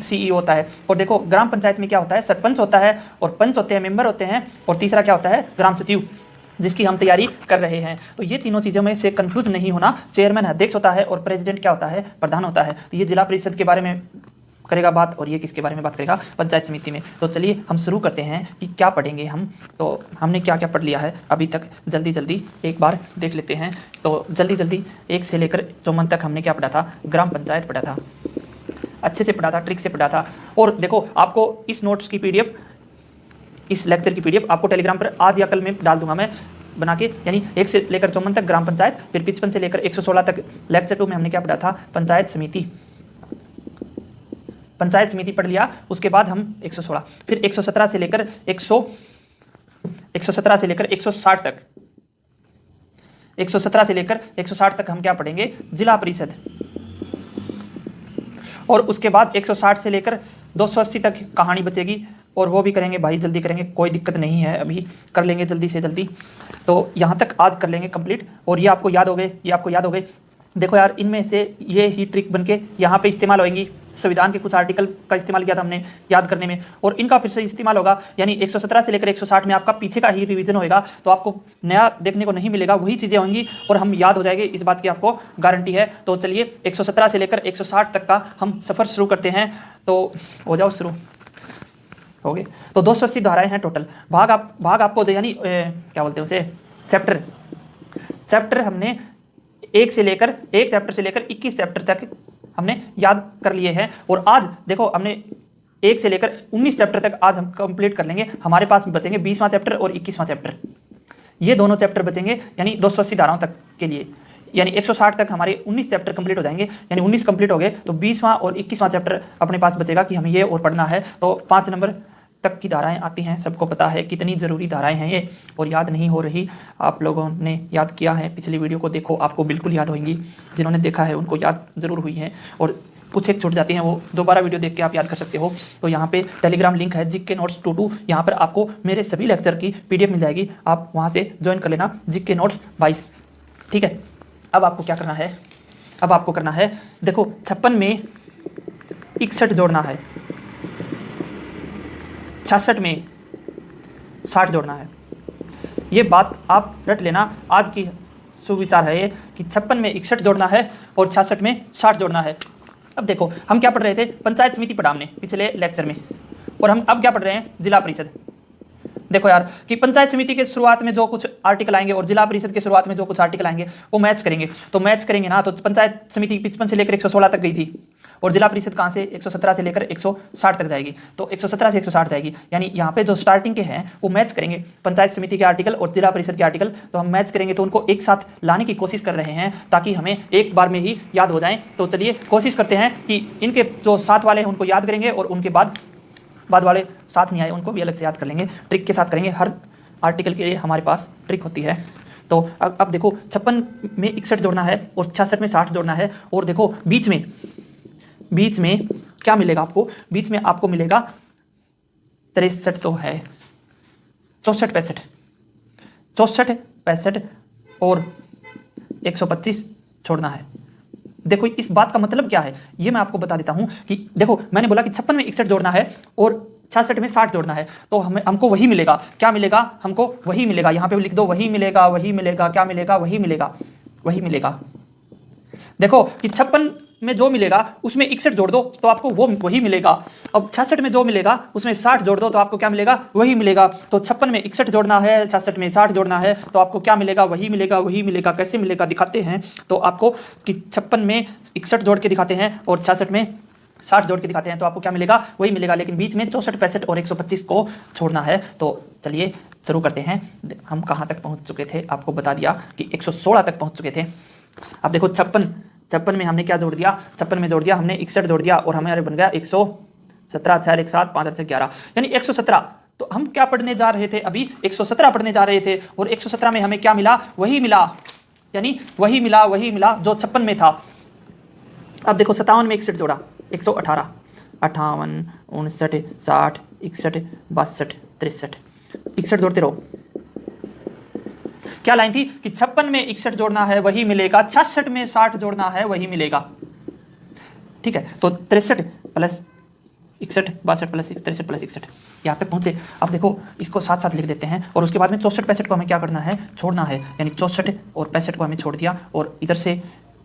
CEO होता है। और देखो ग्राम पंचायत में क्या होता है, सरपंच होता है और पंच होते हैं, मेंबर होते हैं, और तीसरा क्या होता है, ग्राम सचिव, जिसकी हम तैयारी कर रहे हैं। तो ये तीनों चीज़ों में से कंफ्यूज नहीं होना। चेयरमैन अध्यक्ष होता है और प्रेसिडेंट क्या होता है, प्रधान होता है। तो ये जिला परिषद के बारे में करेगा बात, और ये किसके बारे में बात करेगा, पंचायत समिति में। तो चलिए हम शुरू करते हैं कि क्या पढ़ेंगे हम। तो हमने क्या क्या पढ़ लिया है अभी तक, जल्दी जल्दी एक बार देख लेते हैं। तो जल्दी जल्दी 1 से लेकर 54 तक हमने क्या पढ़ा था, ग्राम पंचायत पढ़ा था, अच्छे से पढ़ा था, ट्रिक से पढ़ा था। और देखो आपको इस नोट्स की पीडीएफ, इस लेक्चर की पीडीएफ आपको टेलीग्राम पर आज या कल में डाल दूंगा मैं बना के। यानी 1 से लेकर 54 तक ग्राम पंचायत, फिर 55 से लेकर 116 तक लेक्चर 2 में हमने क्या पढ़ा था, पंचायत समिति। पंचायत समिति पढ़ लिया, उसके बाद हम 116, फिर 117 से लेकर 117 से लेकर 160 तक, 117 से लेकर 160 तक हम क्या पढ़ेंगे, जिला परिषद। और उसके बाद 160 से लेकर 280 तक कहानी बचेगी, और वो भी करेंगे भाई, जल्दी करेंगे, कोई दिक्कत नहीं है, अभी कर लेंगे जल्दी से जल्दी। तो यहाँ तक आज कर लेंगे कंप्लीट। और ये आपको याद हो गए, ये आपको याद हो गए। देखो यार, इनमें से ये ही ट्रिक बनके यहाँ पे इस्तेमाल होंगी। संविधान के कुछ आर्टिकल का इस्तेमाल किया था हमने याद करने में, और इनका फिर से इस्तेमाल होगा। यानी 117 से लेकर 160 में आपका पीछे का ही रिवीजन होएगा, तो आपको नया देखने को नहीं मिलेगा, वही चीज़ें होंगी और हम याद हो जाएंगे, इस बात की आपको गारंटी है। तो चलिए 117 से लेकर 160 तक का हम सफ़र शुरू करते हैं। तो हो जाओ शुरू, हो गए। तो 280 धाराएं हैं टोटल। भाग आपको यानी क्या बोलते हैं उसे, चैप्टर हमने एक चैप्टर से लेकर 21 चैप्टर तक हमने याद कर लिए हैं। और आज देखो हमने 1 से लेकर 19 चैप्टर तक आज हम कंप्लीट कर लेंगे। हमारे पास बचेंगे 20वां चैप्टर और 21वां चैप्टर, ये दोनों चैप्टर बचेंगे यानी 280 धाराओं तक के लिए। यानी 160 तक हमारे 19 चैप्टर कंप्लीट हो जाएंगे, यानी 19 कंप्लीट हो गए तो 20वां और 21वां चैप्टर अपने पास बचेगा कि हमें ये और पढ़ना है। तो 5 नंबर तक की धाराएं आती हैं, सबको पता है कितनी ज़रूरी धाराएं हैं ये, और याद नहीं हो रही। आप लोगों ने याद किया है, पिछली वीडियो को देखो, आपको बिल्कुल याद होंगी। जिन्होंने देखा है उनको याद ज़रूर हुई है, और कुछ एक छूट जाती हैं, वो दोबारा वीडियो देख के आप याद कर सकते हो। तो यहाँ पे टेलीग्राम लिंक है जीके नोट्स 22, यहाँ पर आपको मेरे सभी लेक्चर की पीडीएफ मिल जाएगी, आप वहाँ से ज्वाइन कर लेना, जीके नोट्स 22। ठीक है, अब आपको क्या करना है, अब आपको करना है, देखो 56 में 61 जोड़ना है, 66 में 60 जोड़ना है। ये बात आप रट लेना, आज की सुविचार है ये कि 56 में 61 जोड़ना है और 66 में 60 जोड़ना है। अब देखो हम क्या पढ़ रहे थे, पंचायत समिति पढ़ा हमने पिछले लेक्चर में, और हम अब क्या पढ़ रहे हैं, जिला परिषद। देखो यार कि पंचायत समिति के शुरुआत में जो कुछ आर्टिकल आएंगे और जिला परिषद के शुरुआत में जो कुछ आर्टिकल आएंगे वो मैच करेंगे। तो मैच करेंगे ना, तो पंचायत समिति 55 से लेकर 116 तक गई थी, और जिला परिषद कहाँ से, 117 से लेकर 160 तक जाएगी। तो 117 से 160 जाएगी, यानी यहाँ पे जो स्टार्टिंग के हैं वो मैच करेंगे, पंचायत समिति के आर्टिकल और जिला परिषद के आर्टिकल। तो हम मैच करेंगे, तो उनको एक साथ लाने की कोशिश कर रहे हैं ताकि हमें एक बार में ही याद हो जाएं। तो चलिए कोशिश करते हैं कि इनके जो साथ वाले हैं उनको याद करेंगे, और उनके बाद वाले साथ नहीं आए उनको भी अलग से याद कर लेंगे, ट्रिक के साथ करेंगे। हर आर्टिकल के लिए हमारे पास ट्रिक होती है। तो अब देखो 56 में 61 जोड़ना है और 66 में 60 जोड़ना है। और देखो बीच में क्या मिलेगा आपको, बीच में आपको मिलेगा 63 तो है, 64 65 और 125 छोड़ना है। देखो इस बात का मतलब क्या है ये मैं आपको बता देता हूं कि देखो मैंने बोला कि 56 में 61 जोड़ना है और 66 में 60 जोड़ना है, तो हमको वही मिलेगा। क्या मिलेगा, हमको वही मिलेगा। यहाँ पे लिख दो, वही मिलेगा, वही मिलेगा, क्या मिलेगा, वही मिलेगा, वही मिलेगा। देखो कि 56 में जो मिलेगा उसमें 61 जोड़ दो तो आपको वो वही मिलेगा। अब 66 में जो मिलेगा उसमें 60 जोड़ दो तो आपको क्या मिलेगा, वही मिलेगा। तो 56 में 61 जोड़ना है, 66 में 60 जोड़ना है, तो आपको क्या मिलेगा, वही मिलेगा, वही मिलेगा। कैसे मिलेगा दिखाते हैं, तो आपको कि 56 में 61 जोड़ के दिखाते हैं और 66 में 60 जोड़ के दिखाते हैं, तो आपको क्या मिलेगा, वही मिलेगा। लेकिन बीच में 64 65 और 125 को छोड़ना है। तो चलिए शुरू करते हैं। हम कहाँ तक पहुँच चुके थे, आपको बता दिया कि 116 तक पहुँच चुके थे। अब देखो 56 में हमने क्या जोड़ दिया, 56 में जोड़ दिया हमने 61 जोड़ दिया, और हमारे बन गया 117, 4 1 7 5 8 11, यानी 117। तो हम क्या पढ़ने जा रहे थे, अभी 117 पढ़ने जा रहे थे, और 117 में हमें क्या मिला, वही मिला, यानी वही मिला जो 56 में था। अब देखो 57 में 61 जोड़ा, 118, 58 59 60 61 62 63, 61 जोड़ते रहो। क्या लाइन थी कि 56 में 61 जोड़ना है वही मिलेगा, 66 में 60 जोड़ना है वही मिलेगा। ठीक है, तो 63 प्लस 61 62 प्लस 63 प्लस 61 यहाँ तक पहुँचे। अब देखो इसको साथ साथ लिख देते हैं और उसके बाद में 64 65 को हमें क्या करना है, छोड़ना है। यानी 64 और 65 को हमें छोड़ दिया और इधर से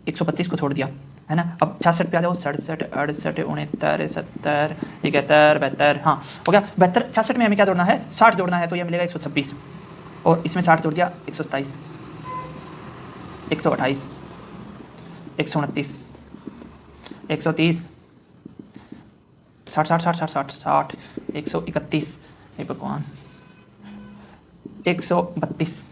125 को छोड़ दिया, है ना। अब 66 पे आ जाओ, 67 68 69 70 71 72, हाँ हो गया 72। 66 में हमें क्या जोड़ना है, 60 जोड़ना है, तो ये मिलेगा 126 और इसमें 60 जोड़ दिया 127 128 129 130 60 60 60 60 60 131, हे भगवान 132।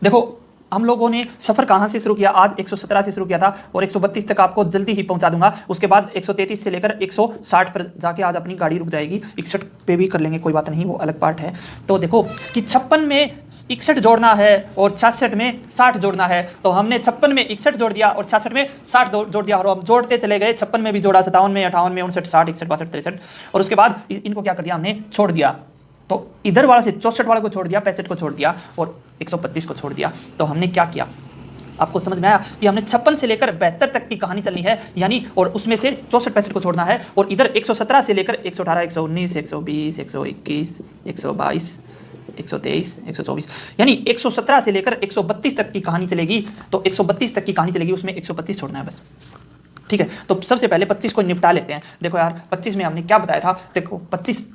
देखो हम लोगों ने सफ़र कहाँ से शुरू किया, आज 117 से शुरू किया था और 132 तक आपको जल्दी ही पहुंचा दूंगा। उसके बाद 133 से लेकर 160 पर जाके आज अपनी गाड़ी रुक जाएगी। 61 पे भी कर लेंगे, कोई बात नहीं, वो अलग पार्ट है। तो देखो कि 56 में 61 जोड़ना है और 66 में 60 जोड़ना है, तो हमने 56 में 61 जोड़ दिया और 66 में 60 जोड़ दिया और हम जोड़ते चले गए। 56 में भी जोड़ा, 57 में 58 में 59 60 61 62 63 और उसके बाद इनको क्या कर दिया हमने, छोड़ दिया। तो इधर वाला से 64 वाले को छोड़ दिया, 65 को छोड़ दिया और 125 को छोड़ दिया। तो हमने क्या किया, आपको समझ में आया कि हमने 56 से लेकर 72 तक की कहानी चलनी है, यानी और उसमें से 64 65 को छोड़ना है और इधर 117 से लेकर 118 119 120 121 122 123 124, यानी 117 से लेकर 132 तक की कहानी चलेगी। तो 132 तक की कहानी चलेगी, उसमें 125 छोड़ना है बस, ठीक है। तो सबसे पहले 25 को निपटा लेते हैं। देखो यार 25 में हमने क्या बताया था, देखो 25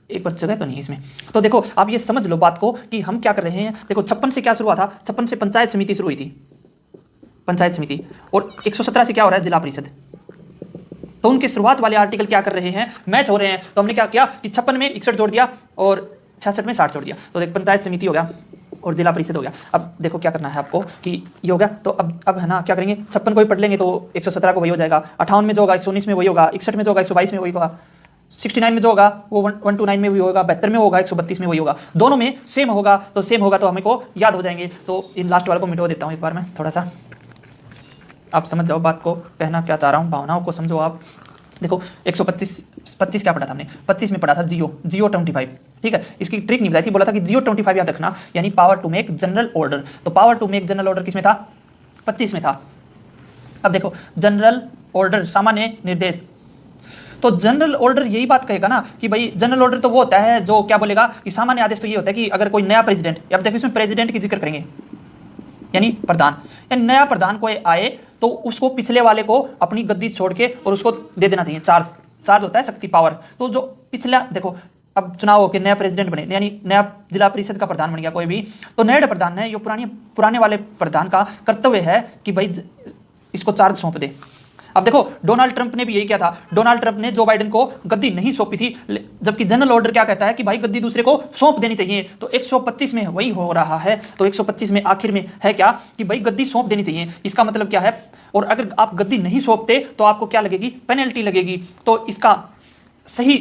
एक बार जगह तो नहीं इसमें। तो देखो आप ये समझ लो बात को कि हम क्या कर रहे हैं। देखो 56 से क्या शुरू हुआ था, 56 से पंचायत समिति शुरू हुई थी, पंचायत समिति, और 117 से क्या हो रहा है, जिला परिषद। तो उनके शुरुआत वाले आर्टिकल क्या कर रहे हैं, मैच हो रहे हैं। तो हमने क्या किया कि 56 में 61 जोड़ दिया और 66 में 60 जोड़ दिया, तो देख पंचायत समिति हो गया और जिला परिषद हो गया। अब देखो क्या करना है आपको कि ये हो गया, तो अब है ना क्या करेंगे, 56 को ही पढ़ लेंगे तो 117 को वही हो जाएगा, 58 में जो होगा 119 में वही होगा, 61 में जो होगा 122 में वही होगा, 69 में जो होगा वो 129 में भी होगा, 72 में होगा, 132 में वही होगा, दोनों में सेम होगा। तो सेम होगा तो हमें को याद हो जाएंगे। तो इन लास्ट वाले को मिटवा देता हूँ एक बार मैं, थोड़ा सा आप समझ जाओ बात को, कहना क्या चाह रहा हूँ, भावनाओं को समझो आप। देखो 125 क्या पढ़ा था हमने, 25 में पढ़ा था जियो 25, ठीक है। इसकी ट्रिक नहीं बताई थी, बोला था कि जियो 25 याद रखना, यानी power to make general order. तो power to make general order किसमें था, 25 में था। अब देखो जनरल ऑर्डर सामान्य निर्देश, तो जनरल ऑर्डर यही बात कहेगा ना कि भाई जनरल ऑर्डर तो वो होता है जो क्या बोलेगा कि सामान्य आदेश तो ये होता है कि अगर कोई नया प्रेसिडेंट, अब देखो इसमें प्रेसिडेंट की जिक्र करेंगे यानी प्रधान, यानी नया प्रधान कोई आए तो उसको पिछले वाले को अपनी गद्दी छोड़ के और उसको दे देना चाहिए चार्ज होता है शक्ति पावर। तो जो पिछला देखो अब चुनाव हो के नया प्रेसिडेंट बने, यानी नया जिला परिषद का प्रधान बन गया कोई भी, तो नए प्रधान है, ये पुराने वाले प्रधान का कर्तव्य है कि भाई इसको चार्ज सौंप दे। अब देखो डोनाल्ड ट्रंप ने भी यही किया था, डोनाल्ड ट्रंप ने जो बाइडेन को गद्दी नहीं सौंपी थी, जबकि जनरल ऑर्डर क्या कहता है कि भाई गद्दी दूसरे को सौंप देनी चाहिए। तो 125 में वही हो रहा है। तो 125 में आखिर में है क्या कि भाई गद्दी सौंप देनी चाहिए। इसका मतलब क्या है, और अगर आप गद्दी नहीं सौंपते तो आपको क्या लगेगी, पेनल्टी लगेगी। तो इसका सही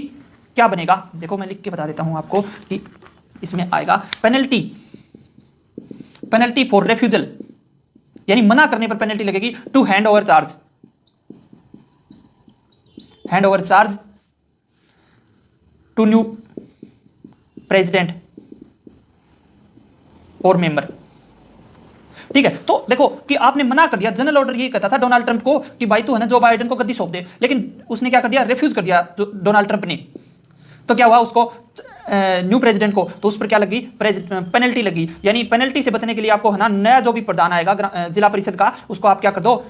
क्या बनेगा, देखो मैं लिख के बता देता हूं आपको कि इसमें आएगा पेनल्टी फॉर रेफ्यूजल, यानी मना करने पर पेनल्टी लगेगी। To hand over charge to new president और मेंबर, ठीक है। तो देखो कि आपने मना कर दिया, जनरल ऑर्डर यही कहता था डोनाल्ड ट्रंप को कि भाई तू है ना जो बाइडेन को गद्दी सौंप दे, लेकिन उसने क्या कर दिया, रिफ्यूज कर दिया डोनाल्ड ट्रंप ने। तो क्या हुआ, उसको न्यू प्रेसिडेंट को तो उस पर क्या लगी, पेनल्टी लगी। यानी पेनल्टी से बचने के लिए आपको है ना नया जो भी प्रधान आएगा जिला परिषद का, उसको आप क्या कर दो,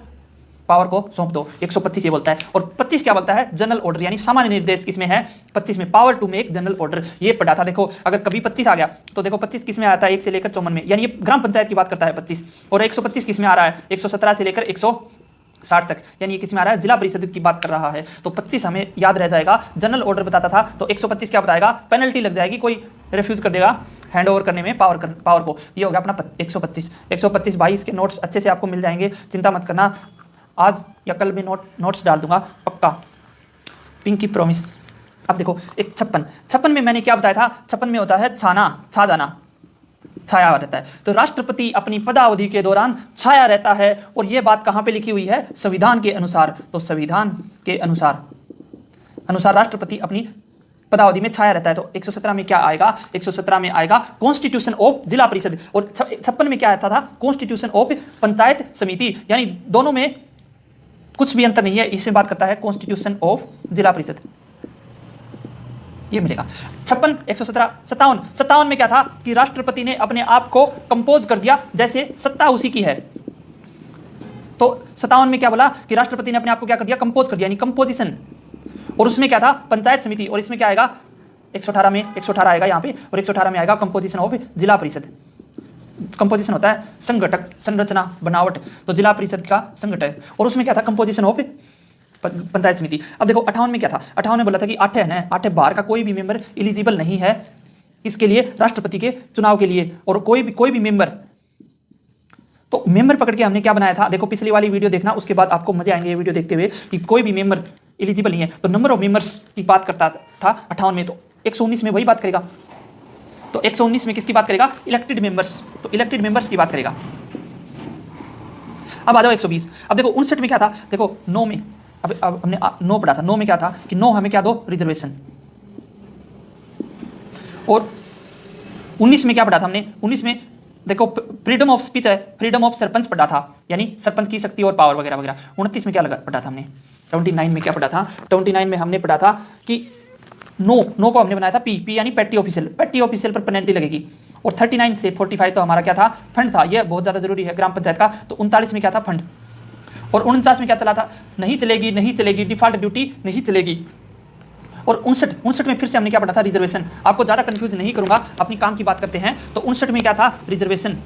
पावर को सौंप दो। 125 ये बोलता है। और 25 क्या बोलता है, जनरल ऑर्डर, यानी सामान्य निर्देश किसमें है, 25 में power to make general order. ये पढ़ा था। देखो अगर कभी 25 आ गया तो देखो 25 किस में आता है, 1 से लेकर 54 में, यानी ये ग्राम पंचायत की बात करता है 25। और 125 किस में आ रहा है, 117 से लेकर 160 तक, यानी ये किस में आ रहा है, जिला परिषद की बात कर रहा है। तो 25 हमें याद रह जाएगा, जनरल ऑर्डर बताता था। तो 125 क्या बताएगा, पेनल्टी लग जाएगी, कोई रिफ्यूज कर देगा हैंड ओवर करने में पावर को। ये हो गया अपना 125 भाई। इसके नोट्स अच्छे से आपको मिल जाएंगे, चिंता मत करना, आज या कल भी नोट्स डाल दूंगा पक्का, पिंकी प्रॉमिस। अब देखो एक 56 में मैंने क्या बताया था, 56 में होता है छा जाना, छाया रहता है। तो राष्ट्रपति अपनी पदावधि के दौरान छाया रहता है, और यह बात कहाँ पे लिखी हुई है, संविधान के अनुसार। तो संविधान के अनुसार राष्ट्रपति अपनी पदावधि में छाया रहता है। तो 117 में क्या आएगा, 117 में आएगा कॉन्स्टिट्यूशन ऑफ जिला परिषद, और 56 में क्या आता था, कॉन्स्टिट्यूशन ऑफ पंचायत समिति। यानी दोनों में कुछ भी अंतर नहीं है, इसमें बात करता है कॉन्स्टिट्यूशन ऑफ जिला परिषद, ये मिलेगा। 56, 117, 57, 57 में क्या था कि राष्ट्रपति ने अपने आप को कंपोज कर दिया, जैसे सत्ता उसी की है। तो 57 में क्या बोला कि राष्ट्रपति ने अपने आप को क्या कर दिया, कंपोज कर दिया, यानी कंपोजिशन। और उसमें क्या था, पंचायत समिति, और इसमें क्या आएगा 118 में 118 आएगा यहाँ पे, और 118 में आएगा कंपोजिशन ऑफ जिला परिषद। कंपोजिशन होता है संगठक, संरचना, बनावट, तो जिला परिषद का संगठक, और उसमें क्या था कंपोजिशन ऑफ पंचायत समिति। अब देखो 58 में क्या था, 58 में बोला था कि 8 है ना, 8 बाहर का कोई भी मेंबर एलिजिबल नहीं है इसके लिए, राष्ट्रपति के चुनाव के लिए, और कोई भी मेंबर। तो मेंबर पकड़ के हमने क्या बनाया था, देखो पिछली वाली वीडियो देखना, उसके बाद आपको मजे आएंगे ये वीडियो देखते हुए कि कोई भी मेंबर एलिजिबल नहीं है। तो नंबर ऑफ मेंबर्स की बात करता था 58 में, तो 119 में वही बात करेगा। तो 119 में किसकी बात करेगा, इलेक्टेड मेंबर्स, तो इलेक्टेड मेंबर्स की बात करेगा। अब आ जाओ 120। अब देखो 59 में क्या था, देखो 9 में, अब हमने 9 पढ़ा था, 9 में क्या था कि 9 हमें क्या दो, रिजर्वेशन। और 19 में क्या पढ़ा था हमने, 19 में देखो फ्रीडम ऑफ स्पीच है, फ्रीडम ऑफ सरपंच पढ़ा था, यानी सरपंच की शक्ति और पावर वगैरह वगैरह। 29 में क्या पढ़ा था हमने, 29 में क्या पढ़ा था, 29 में हमने पढ़ा था कि नो को हमने बनाया था पी यानी पेटी ऑफिशियल, पेटी ऑफिशियल पर पेनल्टी लगेगी। और 39 से 45 तो हमारा क्या था, फंड था, यह बहुत ज़्यादा जरूरी है ग्राम पंचायत का। तो 39 में क्या था, फंड। और 49 में क्या चला था, नहीं चलेगी डिफॉल्ट ड्यूटी नहीं चलेगी। और 59 में फिर से हमने क्या पढ़ा था, रिजर्वेशन। आपको ज़्यादा कंफ्यूज नहीं करूंगा, अपनी काम की बात करते हैं। तो 59 में क्या था, रिजर्वेशन,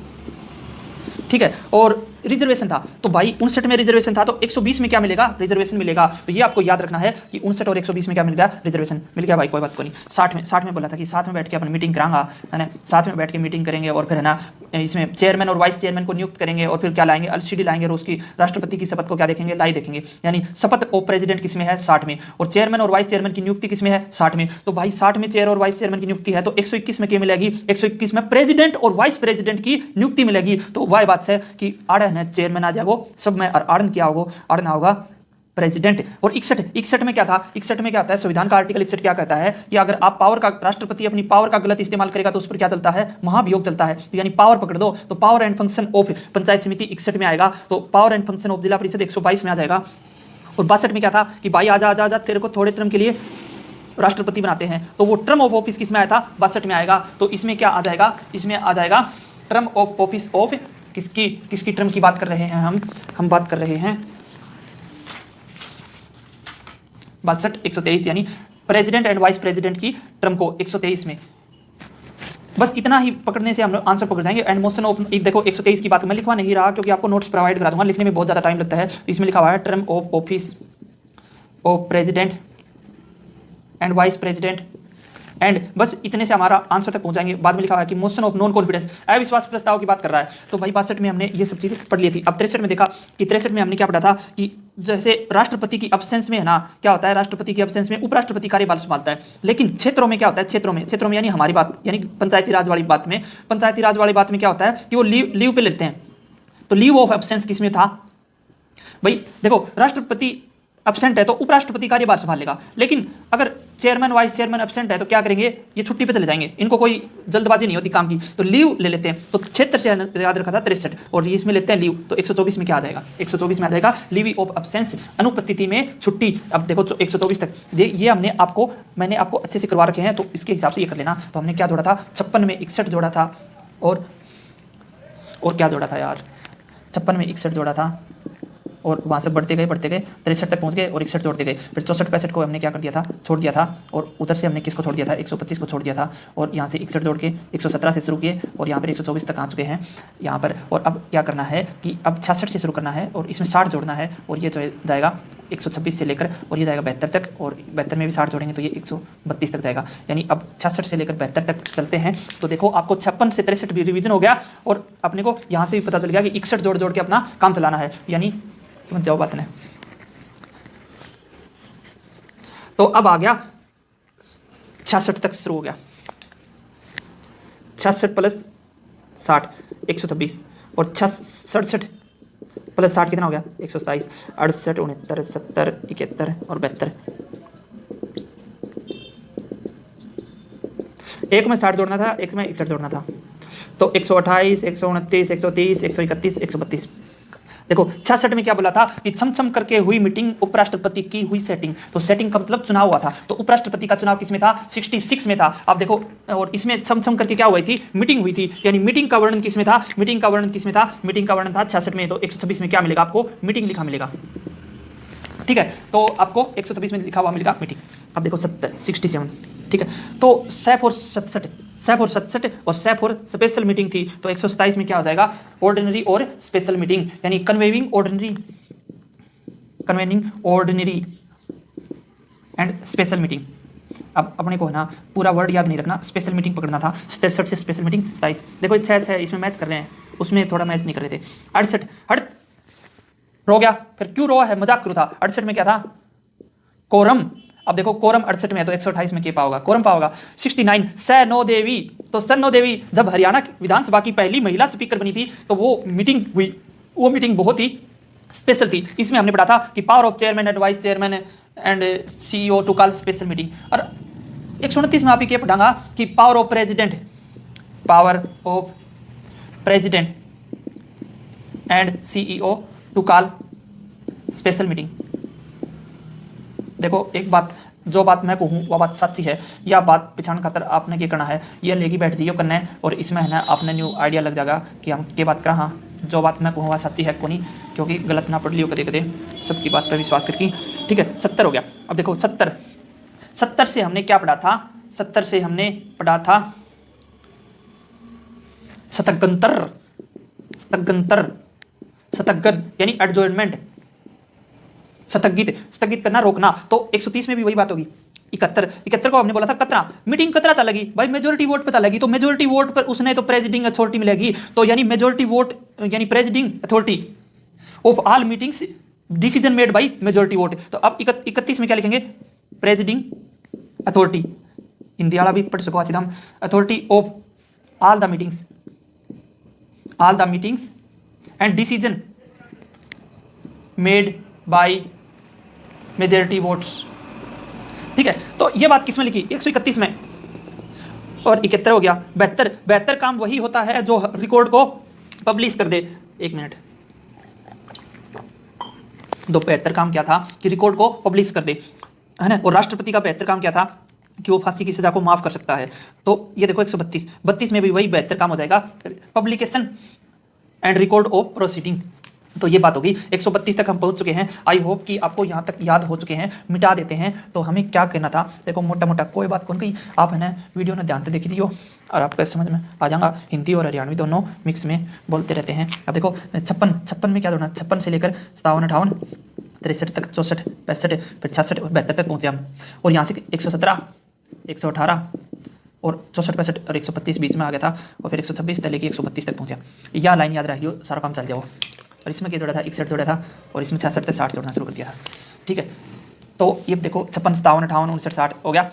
ठीक है। और रिजर्वेशन था, तो भाई 59 में रिजर्वेशन था, तो 120 में क्या मिलेगा, रिजर्वेशन मिलेगा। तो ये आपको याद रखना है कि 59 और 120 में क्या मिल गया, रिजर्वेशन मिल गया भाई, कोई बात को नहीं। 60 में बोला था कि साथ में बैठ के अपन मीटिंग करांगा, है ना, साथ में बैठ के मीटिंग करेंगे, और फिर है ना इसमें चेयरमैन और वाइस चेयरमैन को नियुक्त करेंगे, और फिर क्या लाएंगे, एलसीडी लाएंगे, और उसकी राष्ट्रपति की शपथ को क्या देखेंगे, लाई देखेंगे। यानी शपथ ऑफ प्रेसिडेंट किसमें है, 60 में, और चेयरमैन और वाइस चेयरमैन की नियुक्ति किसमें है, 60 में। तो भाई 60 में चेयर और वाइस चेयरमैन की नियुक्ति है, तो 121 में क्या मिलेगी, 121 में प्रेसिडेंट और वाइस प्रेसिडेंट की नियुक्ति मिलेगी। तो वह बात है कि आड़न है चेयरमैन आ जाएगा सब में, और आड़न क्या होगा, आड़न होगा प्रेसिडेंट। और 61 में क्या था, 61 में क्या होता है, संविधान का आर्टिकल 61 क्या कहता है कि अगर आप पावर का, राष्ट्रपति अपनी पावर का गलत इस्तेमाल करेगा तो उस पर क्या चलता है, महाभियोग चलता है। तो यानी पावर पकड़ दो, तो power and function of panchayat समिति 61 में आएगा, तो पावर एंड फंक्शन ऑफ जिला परिषद 122 में आ जाएगा। और 62 में क्या था कि भाई आजा तेरे को थोड़े टर्म के लिए राष्ट्रपति बनाते हैं, तो वो टर्म ऑफ ऑफिस किस में आया था, 62 में आएगा। तो इसमें क्या आ जाएगा, इसमें आ जाएगा टर्म ऑफ ऑफिस ऑफ किसकी टर्म की बात कर रहे हैं हम बात कर रहे हैं 62, 123, यानी प्रेसिडेंट एंड वाइस प्रेसिडेंट की टर्म को 123 में। बस इतना ही पकड़ने से हम लोग आंसर पकड़ जाएंगे। एंड मोशन ऑफ, एक देखो 123 की बात मैं लिखवा नहीं रहा क्योंकि आपको नोट्स प्रोवाइड करा दूंगा, लिखने में बहुत ज़्यादा टाइम लगता है। तो इसमें लिखा हुआ है term of office of president and vice president, and बस इतने से हमारा आंसर तक पहुंचाएंगे। बाद में लिखा हुआ है कि मोशन ऑफ नॉन कॉन्फिडेंस, अविश्वास प्रस्ताव की बात कर रहा है। तो भाई 62 में हमने ये सब चीज़ें पढ़ ली थी। अब 63 में देखा कि 63 में हमने क्या पढ़ा था कि जैसे राष्ट्रपति की अब्सेंस में है ना, क्या होता है, राष्ट्रपति की अब्सेंस में उपराष्ट्रपति कार्यभार संभालता है। लेकिन क्षेत्रों में क्या होता है, क्षेत्रों में यानी हमारी बात, यानी पंचायती राज वाली बात में, पंचायती राज वाली बात में क्या होता है कि वो लीव पे लेते हैं। तो लीव ऑफ एब्सेंस किसमें था भाई, देखो राष्ट्रपति एब्सेंट है तो उपराष्ट्रपति कार्यभार संभाल लेगा, लेकिन अगर चेयरमैन वाइस चेयरमैन एब्सेंट है तो क्या करेंगे, ये छुट्टी पे चले जाएंगे, इनको कोई जल्दबाजी नहीं होती काम की, तो लीव ले लेते हैं। तो क्षेत्र से याद रखा था 63, और इसमें लेते हैं लीव, तो 124 में क्या आ जाएगा, 124 में आ जाएगा लीव ऑफ एब्सेंस, अनुपस्थिति में छुट्टी। अब देखो 124 तक ये मैंने आपको अच्छे से करवा रखे हैं, तो इसके हिसाब से ये कर लेना। तो हमने क्या जोड़ा था, 56 में 61 जोड़ा था, और क्या जोड़ा था यार, 56 में 61 जोड़ा था, और वहाँ से बढ़ते गए 63 तक पहुँच गए, और 61 जोड़ते गए। फिर 64-65 को हमने क्या कर दिया था, छोड़ दिया था, और उधर से हमने किसको छोड़ दिया था, 125 को छोड़ दिया था, और यहाँ से 61 जोड़ के 117 से शुरू किए, और यहाँ पर 124 तक आ चुके हैं यहाँ पर। और अब क्या करना है कि अब 66 से शुरू करना है, और इसमें 60 जोड़ना है, और ये जो जाएगा 126 से लेकर, और ये जाएगा 72 तक, और 72 में भी 60 जोड़ेंगे तो ये 132 तक जाएगा। यानी अब 66 से लेकर 72 तक चलते हैं। तो देखो आपको 56 से 63 भी रिवीजन हो गया, और अपने को यहाँ से भी पता चल गया कि 61 जोड़ के अपना काम चलाना है, यानी समझ जाओ बात ने। तो अब आ गया 66 तक शुरू हो गया, 66 प्लस 60 126, और 67 प्लस 60 कितना हो गया, 127, 68, 69, 70, 71 और 72। एक में 60 जोड़ना था, एक में 61 जोड़ना था, तो 128, 129, 130, 131, 132। देखो 66 में क्या बोला था कि छम छम करके हुई मीटिंग, उपराष्ट्रपति की हुई सेटिंग। तो सेटिंग का मतलब चुनाव हुआ था, तो उपराष्ट्रपति का चुनाव किसमें था? 66 में था। अब देखो, और इसमें छम छम करके क्या हुई थी? मीटिंग हुई थी। यानी मीटिंग का वर्णन किसमें था? मीटिंग का वर्णन किसमें था? मीटिंग का वर्णन था 66 में। तो 126 में क्या मिलेगा आपको? मीटिंग लिखा मिलेगा। ठीक है, तो आपको 126 में लिखा हुआ मिलेगा मीटिंग। अब देखो 67, ठीक है, तो 67 और 67 स्पेशल मीटिंग थी, तो 127 में क्या हो जाएगा? ऑर्डिनरी और स्पेशल मीटिंग, यानी कन्वेनिंग ऑर्डिनरी एंड स्पेशल मीटिंग। अब अपने को है ना पूरा वर्ड याद नहीं रखना, स्पेशल मीटिंग पकड़ना था। 63 से स्पेशल मीटिंग 27। देखो 6 इसमें मैच कर रहे हैं, उसमें थोड़ा मैच नहीं कर रहे थे। 68 हट रो गया, फिर क्यों रो है? मजाक क्यों था? 68 में क्या था? कोरम। अब देखो कोरम 68 में है, तो 128 में क्या पाओगा? कोरम पाओगा। 69 सैनो देवी। तो सैनो देवी जब हरियाणा विधानसभा की पहली महिला स्पीकर बनी थी, तो वो मीटिंग हुई, वो मीटिंग बहुत ही स्पेशल थी। इसमें हमने पढ़ा था कि power of chairman and vice chairman and CEO to call special meeting. और 129 में आप ये पढ़ांगा कि power of president and CEO to call special meeting. देखो एक बात, जो बात मैं कहूँ वह बात सच्ची है, या बात पिछाड़ खातर आपने क्या करना है? ये लेके बैठ जाइए करना है, और इसमें है ना आपने न्यू आइडिया लग जाएगा कि हम क्या बात कर। हाँ, जो बात मैं कहूँ वह सच्ची है को नहीं, क्योंकि गलत ना पढ़ लियो कदे कदे सबकी बात पर विश्वास करके। ठीक है, 70 हो गया। अब देखो 70 से हमने क्या पढ़ा था? 70 से हमने पढ़ा था स्थगन यानी एडजॉर्नमेंट, स्थगित करना, रोकना। तो 130 में भी वही बात होगी। 71 को हमने बोला था कतरा, मीटिंग कतरा चलेगी भाई, मेजोरिटी वोट पे चलेगी। तो मेजोरिटी वोट पर उसने तो प्रेसिडिंग अथॉरिटी मिलेगी, तो यानी मेजोरिटी वोट यानी presiding authority of all meetings decision made by majority vote. तो अब 31 में क्या लिखेंगे? प्रेसिडिंग अथॉरिटी, हिंदी वाला भी पढ़ सको अच्छी दाम, authority of all the meetings and decision made by majority votes. ठीक है, तो ये बात किसमें लिखी? 131 में। और 71 हो गया। 72 काम वही होता है जो रिकॉर्ड को पब्लिश कर दे। एक मिनट, 72 काम क्या था? कि रिकॉर्ड को पब्लिश कर दे, है ना। और राष्ट्रपति का 72 काम क्या था? कि वो फांसी की सजा को माफ कर सकता है। तो ये देखो 132 में भी वही 72 काम हो जाएगा, publication and record of proceeding. तो ये बात होगी। 132 तक हम पहुंच चुके हैं। आई होप कि आपको यहाँ तक याद हो चुके हैं। मिटा देते हैं। तो हमें क्या कहना था? देखो मोटा मोटा कोई बात कौन कही, आप है ना वीडियो ने ध्यान से देखी थी और आपको समझ में आ जाएगा। हिंदी और हरियाणवी दोनों मिक्स में बोलते रहते हैं। अब देखो 56 में क्या जोड़ना? 56 से लेकर 57, 58, 63 तक, 64, 65, फिर 66 और 72 तक पहुँचे हम। और यहाँ से 117, 118 और 64, 65 और 125 बीच में आ गया था, और फिर 126 से लेकर 132 तक पहुँचा। यह लाइन याद रखियो, सारा काम चल जाओ। और इसमें क्या जोड़ा था? 61 जोड़ा था, और इसमें 66 से 60 जोड़ना शुरू कर दिया था। ठीक है, तो ये देखो 56, 57, 58, 59, 60 हो गया।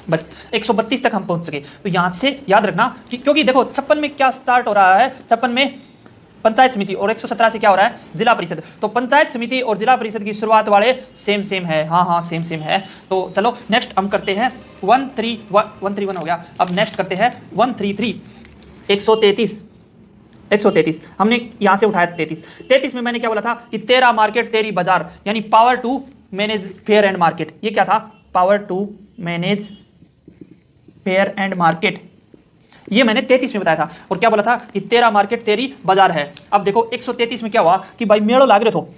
बस 132 तक हम पहुंच सके। तो यहाँ से याद रखना कि क्योंकि देखो 56 में क्या स्टार्ट हो रहा है? 56 में पंचायत समिति, और 117 से क्या हो रहा है? जिला परिषद। तो पंचायत समिति और जिला परिषद की शुरुआत वाले सेम है। हाँ सेम है। तो चलो नेक्स्ट हम करते हैं 131 हो गया। अब नेक्स्ट करते हैं 133 133 हमने यहाँ से उठाया 33 में मैंने क्या बोला था? कि तेरा मार्केट तेरी बाजार, यानी power to manage fair and market. ये क्या था? Power to manage fair and market. ये मैंने 33 में बताया था। और क्या बोला था? कि तेरा मार्केट तेरी बाजार है। अब देखो 133 में क्या हुआ? कि भाई मेड़ो लाग रहे थो।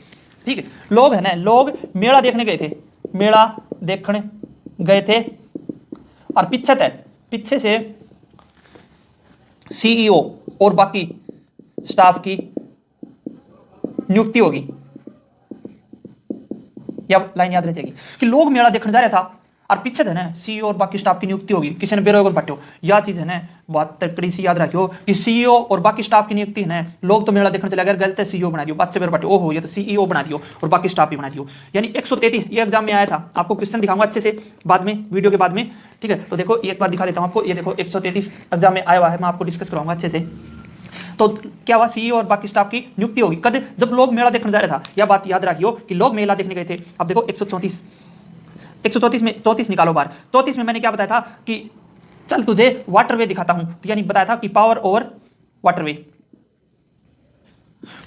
ठीक है, लोग है ना, लोग मेला देखने गए थे, और पीछे से CEO और बाकी स्टाफ की नियुक्ति होगी। या लाइन याद रह जाएगी कि लोग मेला देखने जा रहा था, और पीछे है ना CEO और बाकी स्टाफ की नियुक्ति होगी। किसी ने बेरोजगार पट्टो, यह चीज है ना बात तकड़ी सी याद रखियो कि CEO और बाकी स्टाफ की नियुक्ति है ना। लोग तो मेला देखने चले गए, गलत है CEO बना दियो, बात से बेर पट्टो, ओहो ये तो CEO बना दियो और बाकी स्टाफ भी बना दियो। यानी 133 ये एग्जाम में आया था। आपको क्वेश्चन दिखाऊंगा अच्छे से बाद में, वीडियो के बाद में। ठीक है, तो देखो एक बार दिखा देता हूँ आपको। ये देखो 133 एग्जाम में आया हुआ है, मैं आपको डिस्कस कराऊंगा अच्छे से। तो क्या हुआ? CEO और बाकी स्टाफ की नियुक्ति होगी कद? जब लोग मेला देखने जा रहा था। यह बात याद रखियो कि लोग मेला देखने गए थे। अब देखो 134 में 34 निकालो बाहर। 34 में मैंने क्या बताया था? कि चल तुझे वाटरवे दिखाता हूं। तो यानी बताया था कि पावर ओवर वाटरवे,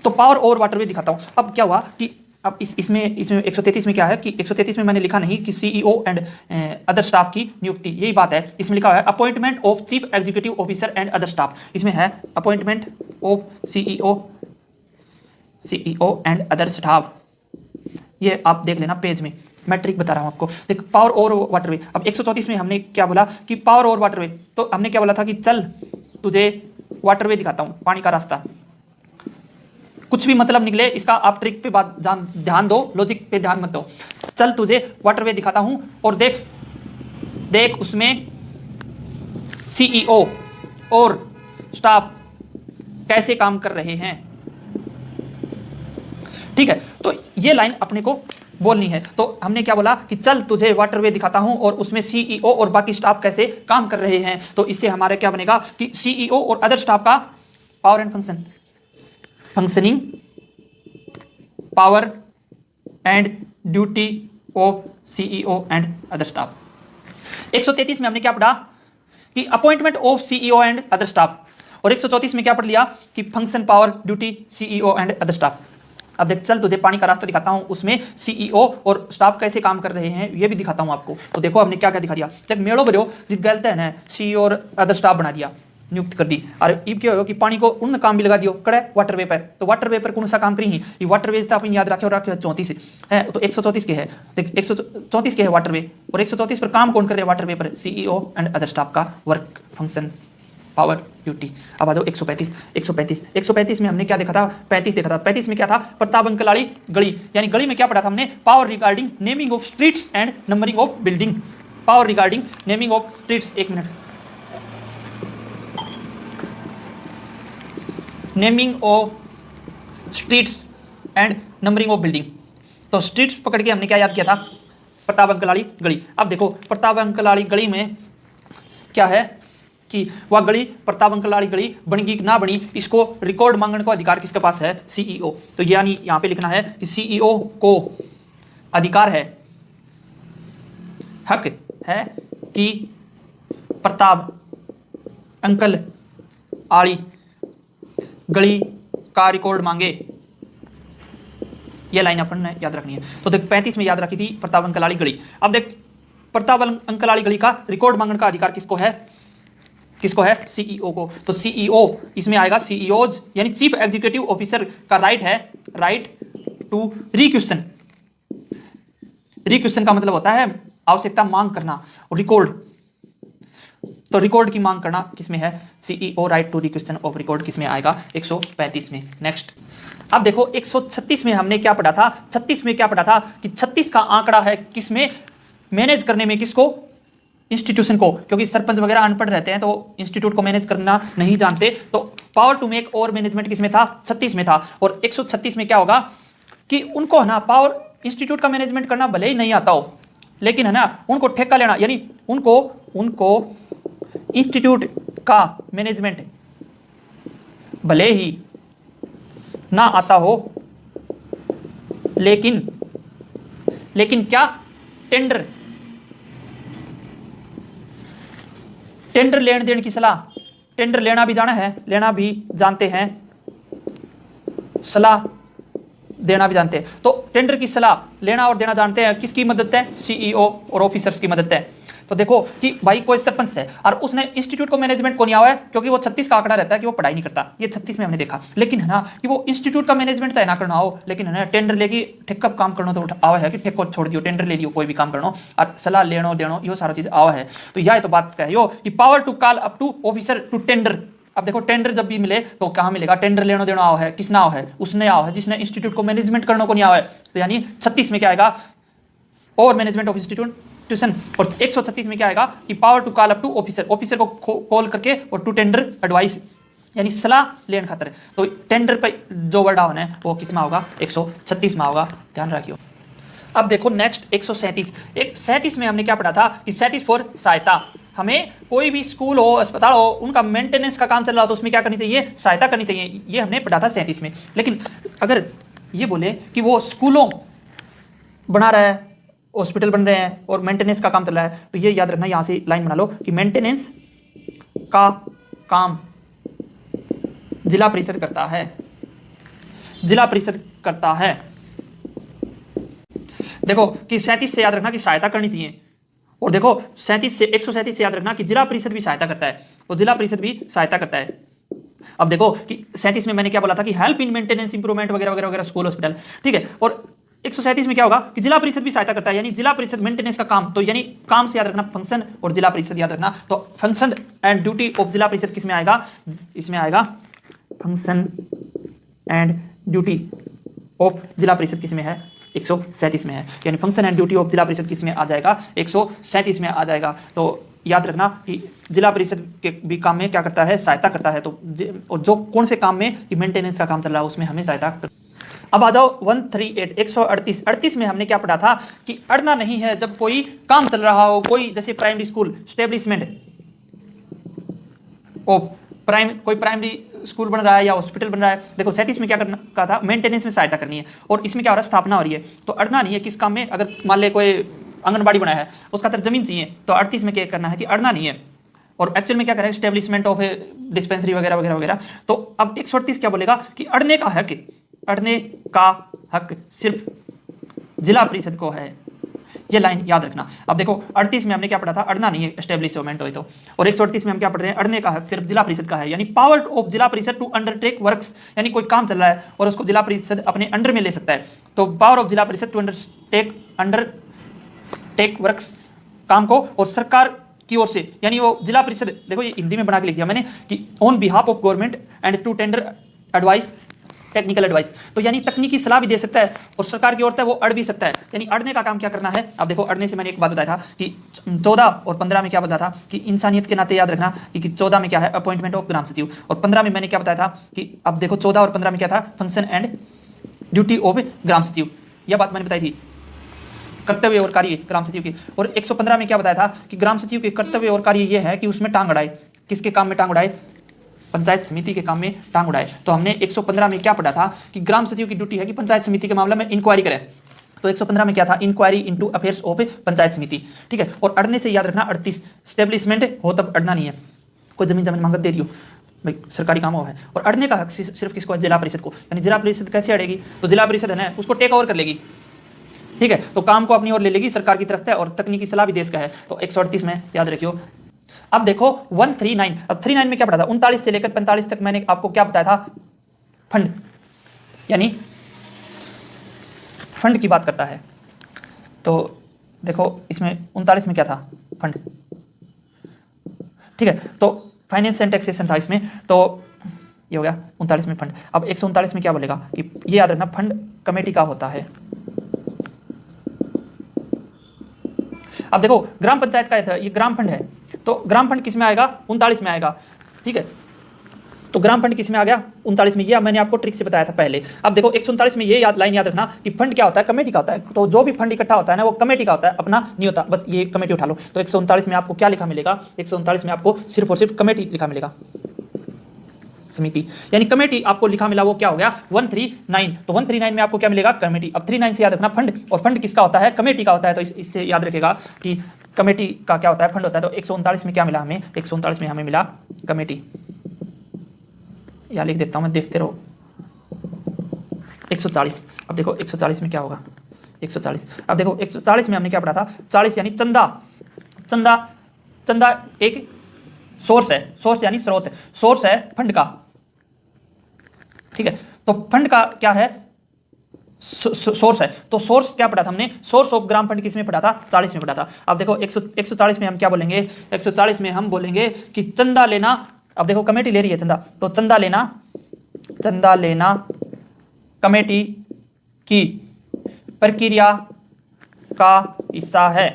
तो पावर ओवर वाटरवे दिखाता हूं। अब क्या हुआ कि अब इसमें 133 में क्या है कि 133 में मैंने लिखा नहीं कि सीईओ एंड अदर स्टाफ की नियुक्ति, यही बात है। इसमें लिखा है appointment of chief executive officer and other staff. इसमें है appointment of CEO and other staff. ये आप देख लेना पेज में, मैं ट्रिक बता रहा हूं आपको। देख पावर ओवर वाटरवे। अब 134 में हमने क्या बोला कि पावर ओवर वाटरवे, तो हमने क्या बोला था कि चल तुझे वाटरवे दिखाता हूं, पानी का रास्ता। कुछ भी मतलब निकले इसका आप ट्रिक पे बात ध्यान दो, लॉजिक पे ध्यान मत दो। चल तुझे वाटरवे दिखाता हूं और देख उसमें सीईओ और स्टाफ कैसे काम कर रहे हैं। ठीक है, तो ये लाइन अपने को बोलनी है। तो हमने क्या बोला कि चल तुझे वाटरवे दिखाता हूं और उसमें सीईओ और बाकी स्टाफ कैसे काम कर रहे हैं। तो इससे हमारे क्या बनेगा कि सीईओ और अदर स्टाफ का power and functioning, power and duty of CEO and other staff. 133 में हमने क्या पढ़ा कि appointment of CEO and other staff, और 134 में क्या पढ़ लिया कि function, power, duty CEO and other staff. अब देख चल तुझे पानी का रास्ता दिखाता हूं, उसमें सीईओ और स्टाफ कैसे काम कर रहे हैं ये भी दिखाता हूं आपको। तो देखो हमने क्या क्या दिखा दिया। देख मेड़ो बरो जित गलत है ना, सीईओ और अदर स्टाफ बना दिया, नियुक्त कर दी। और इब क्या हो कि पानी को उन काम भी लगा दियो कड़े वाटरवे पर। तो वाटरवे पर कौन सा काम करी ये वाटरवे तो अपन याद रखे और रखे 34 है, तो 134 के है। देख 134 के है वाटरवे, और 134 पर काम कौन कर रहे हैं वाटरवे पर, सीईओ एंड अदर स्टाफ का वर्क, फंक्शन, पावर, ड्यूटी। अब आ जाओ 135 में हमने क्या देखा था, 35 देखा था। 35 में क्या था, प्रताप अंकलाड़ी गली, यानी गली में क्या पढ़ा था हमने, power regarding naming of streets and numbering of building. Power regarding naming of streets, एक मिनट, naming of streets and numbering of building. तो स्ट्रीट्स पकड़ के हमने क्या याद किया था, प्रताप अंकलाड़ी गली। अब देखो प्रताप अंकलाड़ी गली में क्या है कि वह गली प्रताप अंकलाड़ी गली बनेगी कि ना बनी, इसको रिकॉर्ड मांगने का अधिकार किसके पास है, सीईओ। तो यानी यहां पे लिखना है कि सीईओ को अधिकार है, हक है कि प्रताप अंकल आड़ी गली का रिकॉर्ड मांगे। ये लाइन अपन ने याद रखनी है। तो देख 35 में याद रखी थी प्रताप अंकलाड़ी गली। अब देख प्रताप अंकलाड़ी गली का रिकॉर्ड मांगने का अधिकार किसको है, सीईओ को। तो सीईओ इसमें आएगा, सीईओज यानी चीफ एग्जीक्यूटिव ऑफिसर का राइट है, राइट टू रिक्वेशन। रिक्वेशन का मतलब होता है आवश्यकता मांग करना, और रिकॉर्ड, तो रिकॉर्ड की मांग करना किसमें है, CEO right to requisition of record किसमें आएगा, 135 में। नेक्स्ट अब देखो 136 में हमने क्या पढ़ा था, 36 में क्या पढ़ा था कि 36 का आंकड़ा है किसमें, मैनेज करने में, किसको, इंस्टीट्यूशन को, क्योंकि सरपंच वगैरह अनपढ़ रहते हैं तो इंस्टीट्यूट को मैनेज करना नहीं जानते। तो पावर टू मेक और मैनेजमेंट किसमें था, 36 में था। और 136 में क्या होगा कि उनको है ना पावर इंस्टीट्यूट का मैनेजमेंट करना भले ही नहीं आता हो, लेकिन है ना उनको ठेका लेना, यानी उनको इंस्टीट्यूट का मैनेजमेंट भले ही ना आता हो, लेकिन क्या, टेंडर लेन देन की सलाह, टेंडर लेना भी जानते हैं, सलाह देना भी जानते हैं। तो टेंडर की सलाह लेना और देना जानते हैं, किसकी मदद है, सीईओ और ऑफिसर्स की मदद है। तो देखो कि भाई कोई सरपंच है और उसने इंस्टीट्यूट को मैनेजमेंट को नहीं आया है, क्योंकि वो 36 का आंकड़ा रहता है कि वो पढ़ाई नहीं करता, ये 36 में हमने देखा। लेकिन है ना कि वो इंस्टीट्यूट का मैनेजमेंट चाहे ना करना हो, लेकिन है ना टेंडर लेके ठेका काम करना तो आवा है कि ठेको छोड़ दियो, टेंडर ले लियो, कोई भी काम करना और सलाह लेनो देनो, यो सारा चीज आवा है। तो यह तो बात कहो कि power to call up to officer to tender. अब देखो टेंडर जब भी मिले तो कहाँ मिलेगा, टेंडर लेनो देनो आवा है, किसने आवा है, उसने आवा है जिसने इंस्टीट्यूट को मैनेजमेंट करने को नहीं आवा है। तो यानी 36 में क्या आएगा, और मैनेजमेंट ऑफ इंस्टीट्यूशन। और 136 में क्या आएगा कि power to call up to officer, officer को कॉल करके और टू टेंडर एडवाइस, यानी सलाह लेने खातर। तो टेंडर पे जो वर्ड आना है वो किस में होगा, 136 में होगा, ध्यान रखियो। अब देखो नेक्स्ट 137 में हमने क्या पढ़ा था कि 37 फॉर सहायता। हमें कोई भी स्कूल हो, अस्पताल हो, उनका मेंटेनेंस का काम चल रहा हो तो उसमें क्या करनी चाहिए, सहायता करनी चाहिए। ये हमने पढ़ा था 37 में। लेकिन अगर ये बोले कि वो स्कूलों बना रहा है, हॉस्पिटल बन रहे हैं और मेंटेनेंस का काम चल रहा है, तो ये याद रखना, यहां से लाइन बना लो कि मेंटेनेंस का काम जिला परिषद करता है। जिला परिषद करता है। देखो कि 37 से याद रखना कि सहायता करनी चाहिए, और देखो 37 से 137 से याद रखना कि जिला परिषद भी सहायता करता है, तो जिला परिषद भी सहायता करता है। अब देखो कि 37 में मैंने क्या बोला था कि हेल्प इन मेंटेनेंस इंप्रूवमेंट वगैरह वगैरह वगैरह स्कूल हॉस्पिटल, ठीक है। और 137 में क्या होगा कि जिला परिषद भी सहायता करता है, यानी जिला परिषद मेंटेनेंस का काम, तो यानी काम से याद रखना फंक्शन और जिला परिषद याद रखना, तो फंक्शन एंड ड्यूटी ऑफ जिला परिषद किसमें आएगा, इसमें आएगा फंक्शन एंड ड्यूटी ऑफ जिला परिषद किसमें है, 137 में है, यानी फंक्शन एंड ड्यूटी ऑफ जिला परिषद किसमें आ जाएगा, 137 में आ जाएगा। तो याद रखना कि जिला परिषद के भी काम में क्या करता है, सहायता करता है। तो और जो कौन से काम में मेंटेनेंस का काम चल रहा है उसमें हमें सहायता कर। अब आ जाओ 138 138 में हमने क्या पढ़ा था कि अड़ना नहीं है जब कोई काम चल रहा हो, कोई जैसे प्राइमरी स्कूल स्टेब्लिशमेंट कोई प्राइमरी स्कूल बन रहा है या हॉस्पिटल बन रहा है। देखो 37 में क्या करना का था, मेंटेनेंस में सहायता करनी है, और इसमें क्या हो रहा है, स्थापना हो रही है, तो अड़ना नहीं है किस काम में। अगर मान ले कोई आंगनबाड़ी बनाया है उसका तरफ जमीन चाहिए, तो 38 में क्या करना है कि अड़ना नहीं है, और एक्चुअल में क्या करें, स्टेब्लिशमेंट ऑफ डिस्पेंसरी वगैरह वगैरह वगैरह। तो अब 138 क्या बोलेगा कि अड़ने का हक सिर्फ जिला परिषद को है, ये लाइन याद रखना। अब देखो 38 में हमने क्या पढ़ा था, अड़ना नहीं है एस्टेब्लिशमेंट हो तो, और 138 में हम क्या पढ़ रहे हैं, अड़ने का हक सिर्फ जिला परिषद का है, यानी पावर ऑफ जिला परिषद टू अंडरटेक वर्क्स, यानी कोई काम चल रहा है और उसको जिला परिषद अपने अंडर में ले सकता है। तो पावर ऑफ जिला परिषद टू अंडरटेक वर्क्स, काम को, और सरकार की ओर से, यानी वो जिला परिषद, देखो ये हिंदी में बना के लिख दिया मैंने कि on behalf of government and to tender advice, technical advice, तो यानी तकनीकी सलाह भी दे सकता है, और सरकार की ओर से वो अड़ भी सकता है, यानी अड़ने का काम क्या करना है। अब देखो अड़ने से मैंने एक बात बताया था कि 14 और 15 में क्या बताया था कि इंसानियत के नाते याद रखना कि 14 में क्या है, अपॉइंटमेंट ऑफ ग्राम सचिव, और 15 में मैंने क्या बताया था कि अब देखो 14 और 15 में क्या था, function and duty of gram सचिव, यह बात मैंने बताई थी, कर्तव्य और कार्य ग्राम सचिव की। और 115 में क्या बताया था कि ग्राम सचिव के कर्तव्य और कार्य ये है कि उसमें टांग अड़ाए, किसके काम में टांग उड़ाए, पंचायत समिति के काम में टांग उड़ाए। तो हमने 115 में क्या पढ़ा था कि ग्राम सचिव की ड्यूटी है कि पंचायत समिति के मामले में इंक्वायरी करे, तो 115 में क्या था, inquiry into affairs of panchayat samiti, ठीक है। और अड़ने से याद रखना 38 स्टेब्लिशमेंट हो तब अड़ना नहीं है, कोई जमीन मांगत दे दियो भाई, सरकारी काम है। और अड़ने का हक सिर्फ किसको है, जिला परिषद को, यानी जिला परिषद कैसे अड़ेगी, तो जिला परिषद है ना उसको टेक ओवर कर लेगी, ठीक है, तो काम को अपनी ओर ले लेगी, सरकार की तरफ है, और तकनीकी सलाह भी देश का है। तो 138 में याद रखियो। अब देखो 139, अब 39 में क्या पढ़ा था, 39 से लेकर 45 तक मैंने आपको क्या बताया था, फंड, यानी फंड की बात करता है। तो देखो इसमें 39 में क्या था, फंड, ठीक है। तो फाइनेंस एंड टैक्सेशन था इसमें, तो ये हो गया 39 में फंड। अब 139 में क्या बोलेगा कि ये याद रखना, फंड कमेटी का होता है। अब देखो ग्राम पंचायत का था, ये ग्राम फंड है, तो ग्राम फंड किस में आएगा, 39 में आएगा, ठीक है। तो ग्राम फंड किस में आ गया, 39 में, ये मैंने आपको ट्रिक से बताया था पहले। अब देखो 139 में ये लाइन याद रखना कि फंड क्या होता है, कमेटी का होता है, तो जो भी फंड इकट्ठा होता है ना वो कमेटी का होता है, अपना नहीं होता, बस ये कमेटी उठा लो। तो 139 में आपको क्या लिखा मिलेगा, 139 में आपको सिर्फ और सिर्फ कमेटी लिखा मिलेगा, समिति, यानी कमेटी आपको लिखा मिला, वो क्या हो गया 139। तो 139 में आपको क्या मिलेगा, कमेटी। अब 39 से याद रखना फंड, और फंड किसका होता है, कमेटी का होता है, तो इससे याद रखेगा कि कमेटी का क्या होता है, फंड होता है। तो 139 में क्या मिला हमें, 139 में हमें मिला कमेटी, या लिख देता हूं मैं, देखते रहो 140। अब देखो 140 में क्या होगा, 140, अब देखो 140 में हमने क्या पढ़ा था, 40 यानी चंदा, चंदा, चंदा एक सोर्स है, सोर्स यानी स्रोत, सोर्स है फंड का, ठीक है। तो फंड का क्या है, सोर्स है, तो सोर्स क्या पढ़ा था हमने, सोर्स ऑफ ग्राम फंड किसमें पढ़ा था, 40 में पढ़ा था। अब देखो 140 में हम क्या बोलेंगे, 140 में हम बोलेंगे कि चंदा लेना, अब देखो कमेटी ले रही है चंदा, तो चंदा लेना कमेटी की प्रक्रिया का हिस्सा है,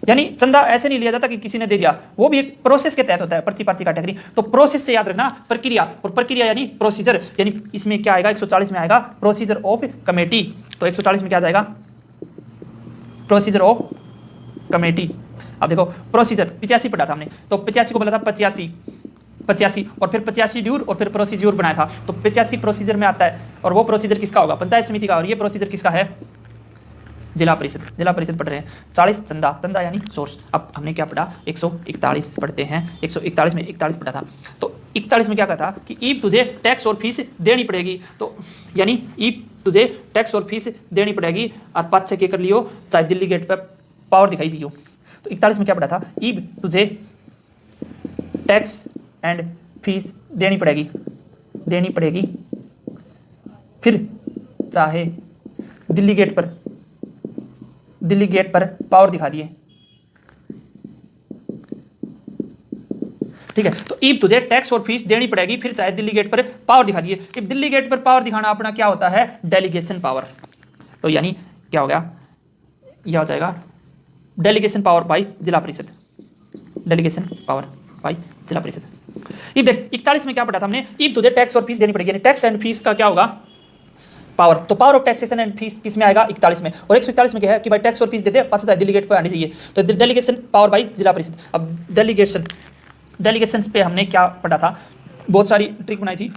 यानी चंदा ऐसे नहीं लिया जाता कि किसी ने दे दिया, वो भी एक प्रोसेस के तहत होता है, पर्ची कैटेगरी। तो प्रोसेस से याद रखना प्रक्रिया, और प्रक्रिया यानी प्रोसीजर, यानी इसमें क्या आएगा, 140 में आएगा प्रोसीजर ऑफ कमेटी। तो 140 में क्या जाएगा, प्रोसीजर ऑफ कमेटी। अब देखो प्रोसीजर 85 पढ़ा था हमने, तो 85 को बोला था 85, और फिर 85 ड्यूर, और फिर प्रोसीड्यूर बनाया था, तो 85 प्रोसीजर में आता है, और वो प्रोसीजर किसका होगा, पंचायत समिति का, और ये प्रोसीजर किसका है, जिला परिषद पढ़ रहे हैं। 40 चंदा यानी सोर्स। अब हमने क्या पढ़ा, 141 पढ़ते हैं। 141 में 41 पढ़ा था। तो 41 में क्या कहता कि ईब तुझे टैक्स और फीस देनी पड़ेगी। तो यानी ईब तुझे टैक्स और फीस देनी पड़ेगी और 5-6 के कर लियो, चाहे दिल्ली गेट पर पावर दिखाई दियो। तो 41 में क्या पढ़ा था, ईब तुझे टैक्स एंड फीस देनी पड़ेगी, फिर चाहे दिल्ली गेट पर पावर दिखा दिए। ठीक है, तो ईब तुझे टैक्स और फीस देनी पड़ेगी, फिर चाहे दिल्ली गेट पर पावर दिखा दिए। अब दिल्ली गेट पर पावर दिखाना अपना क्या होता है, डेलीगेशन पावर। तो यानी क्या हो गया, यह हो जाएगा डेलीगेशन पावर बाई जिला परिषद। अब देख 41 में क्या पढ़ा था हमने, ईब तुझे टैक्स और फीस देनी पड़ेगी, यानी टैक्स एंड फीस का क्या होगा, पावर। तो power of taxation and fees किस में आएगा, 41 में। और 141 में क्या है कि भाई टैक्स और फीस देते पास चाहे दिल्ली गेट पर आनी चाहिए। तो डेलीगेशन पावर बाई जिला परिषद। अब डेलीगेशन पे हमने क्या पढ़ा था, बहुत सारी ट्रिक बनाई थी।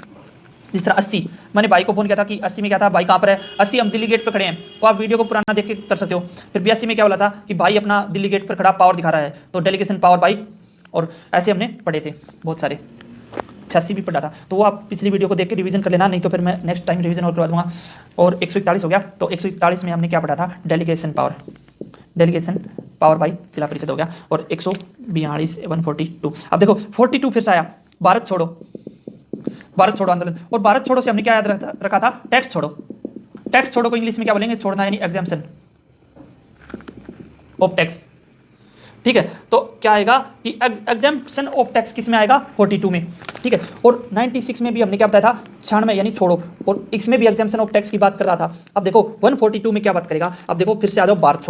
जिस तरह 80, मैंने भाई को फोन किया था कि 80 में क्या था, भाई कहाँ पर है, 80 हम दिल्ली गेट पर खड़े हैं। तो आप वीडियो को पुराना देख के कर सकते हो। फिर 82 में क्या बोला था कि भाई अपना दिल्ली गेट पर खड़ा पावर दिखा रहा है, तो डेलीगेशन पावर बाई, और ऐसे हमने पढ़े थे बहुत सारे। 86 भी पढ़ा था, तो वो आप पिछली वीडियो को देख के रिवीजन कर लेना, नहीं तो फिर मैं नेक्स्ट टाइम रिवीजन और करवा दूंगा। और 141 हो गया, तो 141 में हमने क्या पढ़ा था, डेलीगेशन पावर बाई जिला परिषद हो गया। और 142 142। अब देखो 42 फिर से आया, भारत छोड़ो आंदोलन। और भारत छोड़ो से हमने क्या याद रखा था, टैक्स छोड़ो को इंग्लिश में क्या बोलेंगे, छोड़ना यानी एग्जाम्पशन ऑफ टैक्स। ठीक है, तो क्या आएगा कि एग्जाम्पशन ऑफ टैक्स किस में आएगा, 42 में। ठीक है, और 96 में भी हमने क्या बताया था, 96 यानी छोड़ो, और इसमें भी एग्जाम्पशन ऑफ टैक्स की बात कर रहा था। अब देखो 142 में क्या बात करेगा, अब देखो फिर से आ जाओ, भारत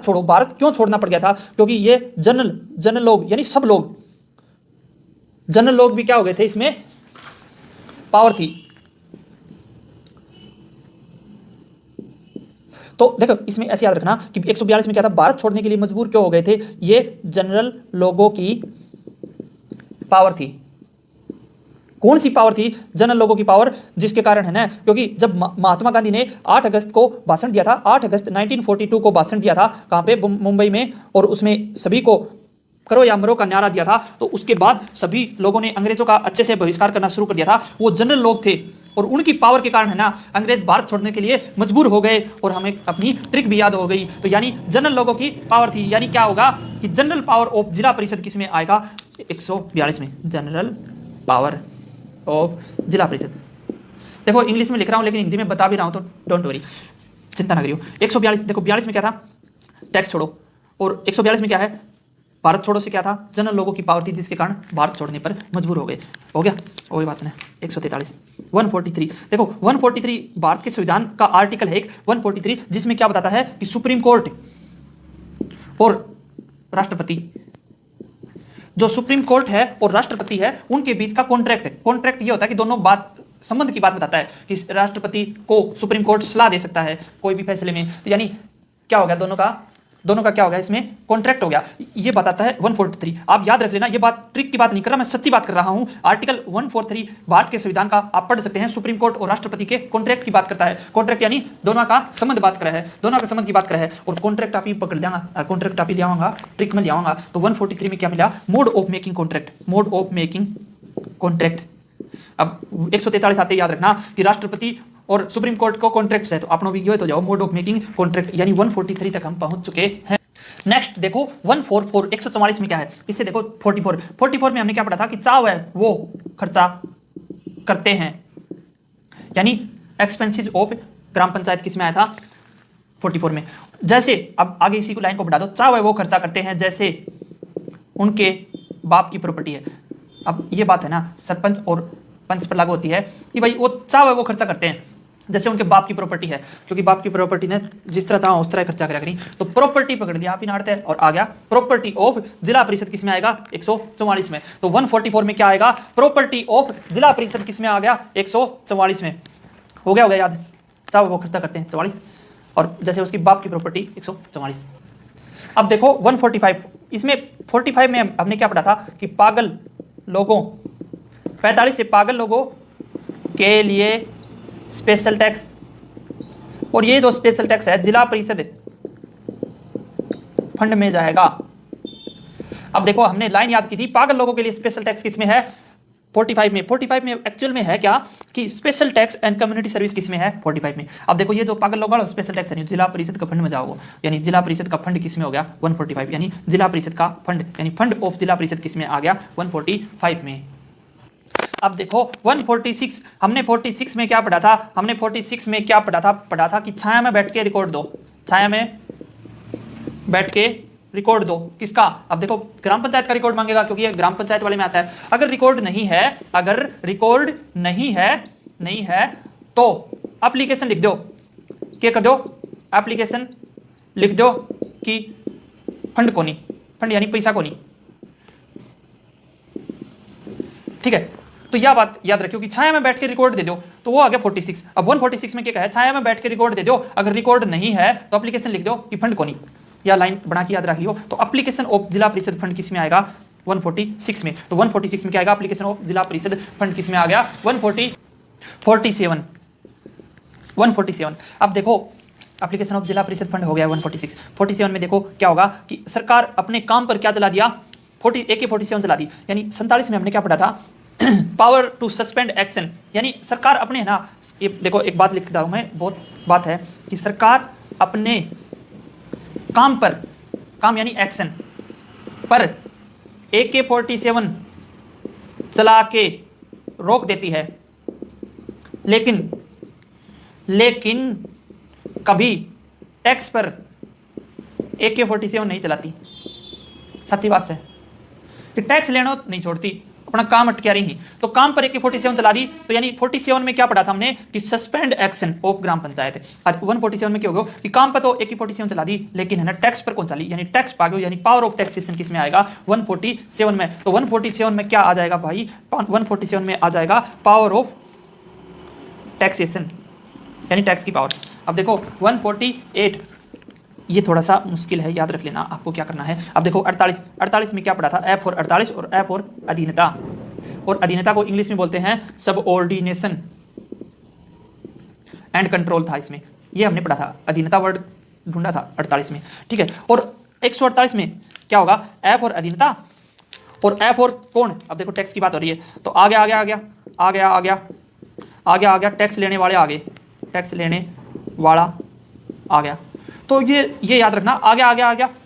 छोड़ो। भारत क्यों छोड़ना पड़ गया था, क्योंकि ये जनरल लोग यानी सब लोग, जनरल लोग भी क्या हो गए थे, इसमें पावर थी। तो देखो इसमें ऐसे याद रखना कि 142 में क्या था, भारत छोड़ने के लिए मजबूर क्यों हो गए थे, ये जनरल लोगों की पावर थी। कौन सी पावर थी, जनरल लोगों की पावर, जिसके कारण है ना, क्योंकि जब महात्मा गांधी ने 8 अगस्त को भाषण दिया था, 8 अगस्त 1942 को भाषण दिया था, कहाँ पे, मुंबई में, और उसमें सभी को करो या मरो का नारा दिया था, तो उसके बाद सभी लोगों ने अंग्रेजों का अच्छे से बहिष्कार करना शुरू कर दिया था। वो जनरल लोग थे और उनकी पावर के कारण है ना, अंग्रेज भारत छोड़ने के लिए मजबूर हो गए। और हमें अपनी ट्रिक भी याद हो गई। तो यानी जनरल लोगों की पावर थी, यानी क्या होगा कि जनरल पावर ऑफ जिला परिषद किस में आएगा, 142 में, जनरल पावर ऑफ जिला परिषद। देखो इंग्लिश में लिख रहा हूँ लेकिन हिंदी में बता भी रहा हूँ, तो डोंट वरी, चिंता ना करियो। 142 देखो, 42 में क्या था, टैक्स छोड़ो, और 142 में क्या है, भारत छोड़ो से क्या था, जनरल लोगों की पावर थी, जिसके कारण भारत छोड़ने पर मजबूर हो गए। हो गया, वही बात है। 143 143 देखो 143 भारत के संविधान का आर्टिकल है एक 143, जिसमें क्या बताता है कि सुप्रीम कोर्ट और राष्ट्रपति, जो सुप्रीम कोर्ट है और राष्ट्रपति है, उनके बीच का कॉन्ट्रैक्ट है। कॉन्ट्रैक्ट ये होता है कि दोनों बात, संबंध की बात बताता है कि राष्ट्रपति को सुप्रीम कोर्ट सलाह दे सकता है कोई भी फैसले में। तो यानी क्या हो गया, दोनों का क्या हो गया, इसमें कॉन्ट्रैक्ट हो गया। ये बताता है 143। आप याद रख लेना, ये बात ट्रिक की बात नहीं कर रहा, मैं सच्ची बात कर रहा हूं। आर्टिकल 143 भारत के संविधान का आप पढ़ सकते हैं, सुप्रीम कोर्ट और राष्ट्रपति के कॉन्ट्रैक्ट की बात करता है। कॉन्ट्रैक्ट यानी दोनों का संबंध बात कर रहा है, दोनों का संबंध की बात कर रहा है। और कॉन्ट्रैक्ट आप ही पकड़ देंगे, कॉन्ट्रैक्ट आप ही ले आऊंगा, ट्रिक में ले आऊंगा। तो 143 में क्या मिला, मोड ऑफ मेकिंग कॉन्ट्रैक्ट। अब 143 आते याद रखना कि राष्ट्रपति और सुप्रीम कोर्ट को कॉन्ट्रैक्ट्स है, तो अपनों भी तो जाओ, मोड ऑफ मेकिंग कॉन्ट्रैक्ट, यानी 143 तक हम पहुंच चुके हैं। नेक्स्ट देखो 144 144 में क्या है, इससे देखो 44 में हमने क्या पढ़ा था कि चाव है वो खर्चा करते हैं, यानी एक्सपेंसेस ऑफ ग्राम पंचायत किस में आया था, 44 में। जैसे अब आगे इसी को लाइन को बढ़ा दो, चाव है वो खर्चा करते हैं जैसे उनके बाप की प्रॉपर्टी है। अब ये बात है ना, सरपंच और पंच पर लागू होती है कि भाई वो चाव है वो खर्चा करते हैं जैसे उनके बाप की प्रॉपर्टी है, क्योंकि बाप की प्रॉपर्टी ने जिस तरह था उस तरह खर्चा करा करी। तो प्रॉपर्टी पकड़ लिया आप इनारते और आ गया प्रॉपर्टी ऑफ जिला परिषद किस में आएगा, 144 में। तो 144 में क्या आएगा, प्रॉपर्टी ऑफ जिला परिषद किस में आ गया, 144 में। हो गया याद, चाव वो खर्चा करते हैं 44, और जैसे उसकी बाप की प्रॉपर्टी 144। अब देखो 145, इसमें 45 में हमने क्या पढ़ा था कि पागल लोगों, 45 से पागल लोगों के लिए स्पेशल टैक्स। और ये जो स्पेशल टैक्स है जिला परिषद फंड में जाएगा। अब देखो हमने लाइन याद की थी, पागल लोगों के लिए स्पेशल टैक्स किसमें है? 45 में। 45 में एक्चुअल में है क्या कि special tax and community service किसमें है? 45 में। अब देखो ये जो पागल लोग स्पेशल टैक्स यानी जिला परिषद का फंड में जाओ, यानी जिला परिषद का फंड किसमें हो गया? 145, यानी जिला परिषद का फंड यानी फंड ऑफ जिला परिषद किसमें आ गया? 145 में। अब देखो 146, हमने 46 में क्या पढ़ा था? हमने 46 में क्या पढ़ा था कि छाया में बैठ के रिकॉर्ड दो, छाया में बैठ के रिकॉर्ड दो। किसका? अब देखो ग्राम पंचायत का रिकॉर्ड मांगेगा क्योंकि ये ग्राम पंचायत वाले में आता है। अगर रिकॉर्ड नहीं है, अगर रिकॉर्ड नहीं है तो एप्लीकेशन लिख दो। क्या कर दो? एप्लीकेशन लिख दो कि फंड को नहीं, फंड यानी पैसा को नहीं। ठीक है, तो यह बात याद रखियो कि छाया में बैठ के रिकॉर्ड दे दो, तो वो आ गया 46। अब 146 में क्या है? छाया में बैठ के रिकॉर्ड दे दो, अगर रिकॉर्ड नहीं है तो एप्लीकेशन लिख दो कि फंड को नहीं। या लाइन बना के याद रख लियो। तो एप्लीकेशन ऑफ जिला परिषद फंड किस में आएगा? 146 में। तो 146 में क्या आएगा? एप्लीकेशन ऑफ जिला परिषद फंड किस में आ गया? 147। अब देखो एप्लीकेशन ऑफ जिला परिषद फंड हो गया 146। 47 में देखो क्या होगा कि सरकार अपने काम पर क्या चला दिया? AK-47 चला दी। यानी 47 में हमने क्या पढ़ा था? पावर टू सस्पेंड एक्शन, यानी सरकार अपने, है ना, ये देखो एक बात लिखता हूं मैं, बहुत बात है कि सरकार अपने काम पर, काम यानी एक्शन पर AK-47 चला के रोक देती है, लेकिन कभी टैक्स पर AK-47 नहीं चलाती। सच्ची बात है कि टैक्स लेना नहीं छोड़ती, अपना काम अटका रही। तो काम पर AK-47 चला दी, तो यानी 47 में क्या पढ़ा था हमने कि suspend action of gram panchayat है। और 147 में क्या होगा कि काम पर तो AK-47 चला दी, लेकिन है ना टैक्स पर कौन चली? यानी टैक्स पागो, यानी पावर ऑफ टैक्सेशन किस में आएगा? 147 में। तो 147 में क्या आ जाएगा भाई? 147 में आ जाएगा पावर ऑफ टैक्सेशन, यानी टैक्स की पावर। अब देखो 148, ये थोड़ा सा मुश्किल है, याद रख लेना आपको क्या करना है। अब देखो 48 में क्या पढ़ा था? F फॉर 48 और F फॉर अधीनता। और अधीनता को इंग्लिश में बोलते हैं सबऑर्डिनेशन एंड कंट्रोल था इसमें, ये हमने पढ़ा था। अधीनता वर्ड ढूंढा था 48 में। ठीक है, और 148 में क्या होगा? F और अधीनता और F और कौन? अब देखो टैक्स की बात हो रही है, तो आ गया टैक्स लेने वाले, टैक्स लेने वाला आ गया। तो ये याद रखना, आगे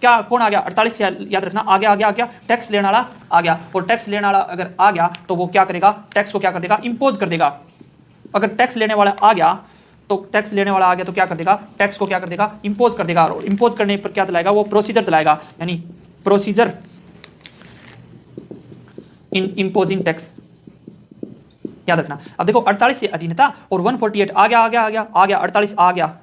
क्या कौन आ गया? 48 से याद रखना, आगे टैक्स लेने वाला आ गया। और टैक्स लेने वाला अगर आ गया तो वो क्या करेगा? टैक्स को क्या कर देगा? इंपोज कर देगा। अगर टैक्स लेने वाला आ गया तो क्या कर देगा? टैक्स को क्या कर देगा? इंपोज कर देगा। और इंपोज करने पर क्या चलाएगा? वो प्रोसीजर चलाएगा, यानी प्रोसीजर इन इंपोजिंग टैक्स, याद रखना। अब देखो 48 से अधीनता और 148 आ गया 48 आ गया,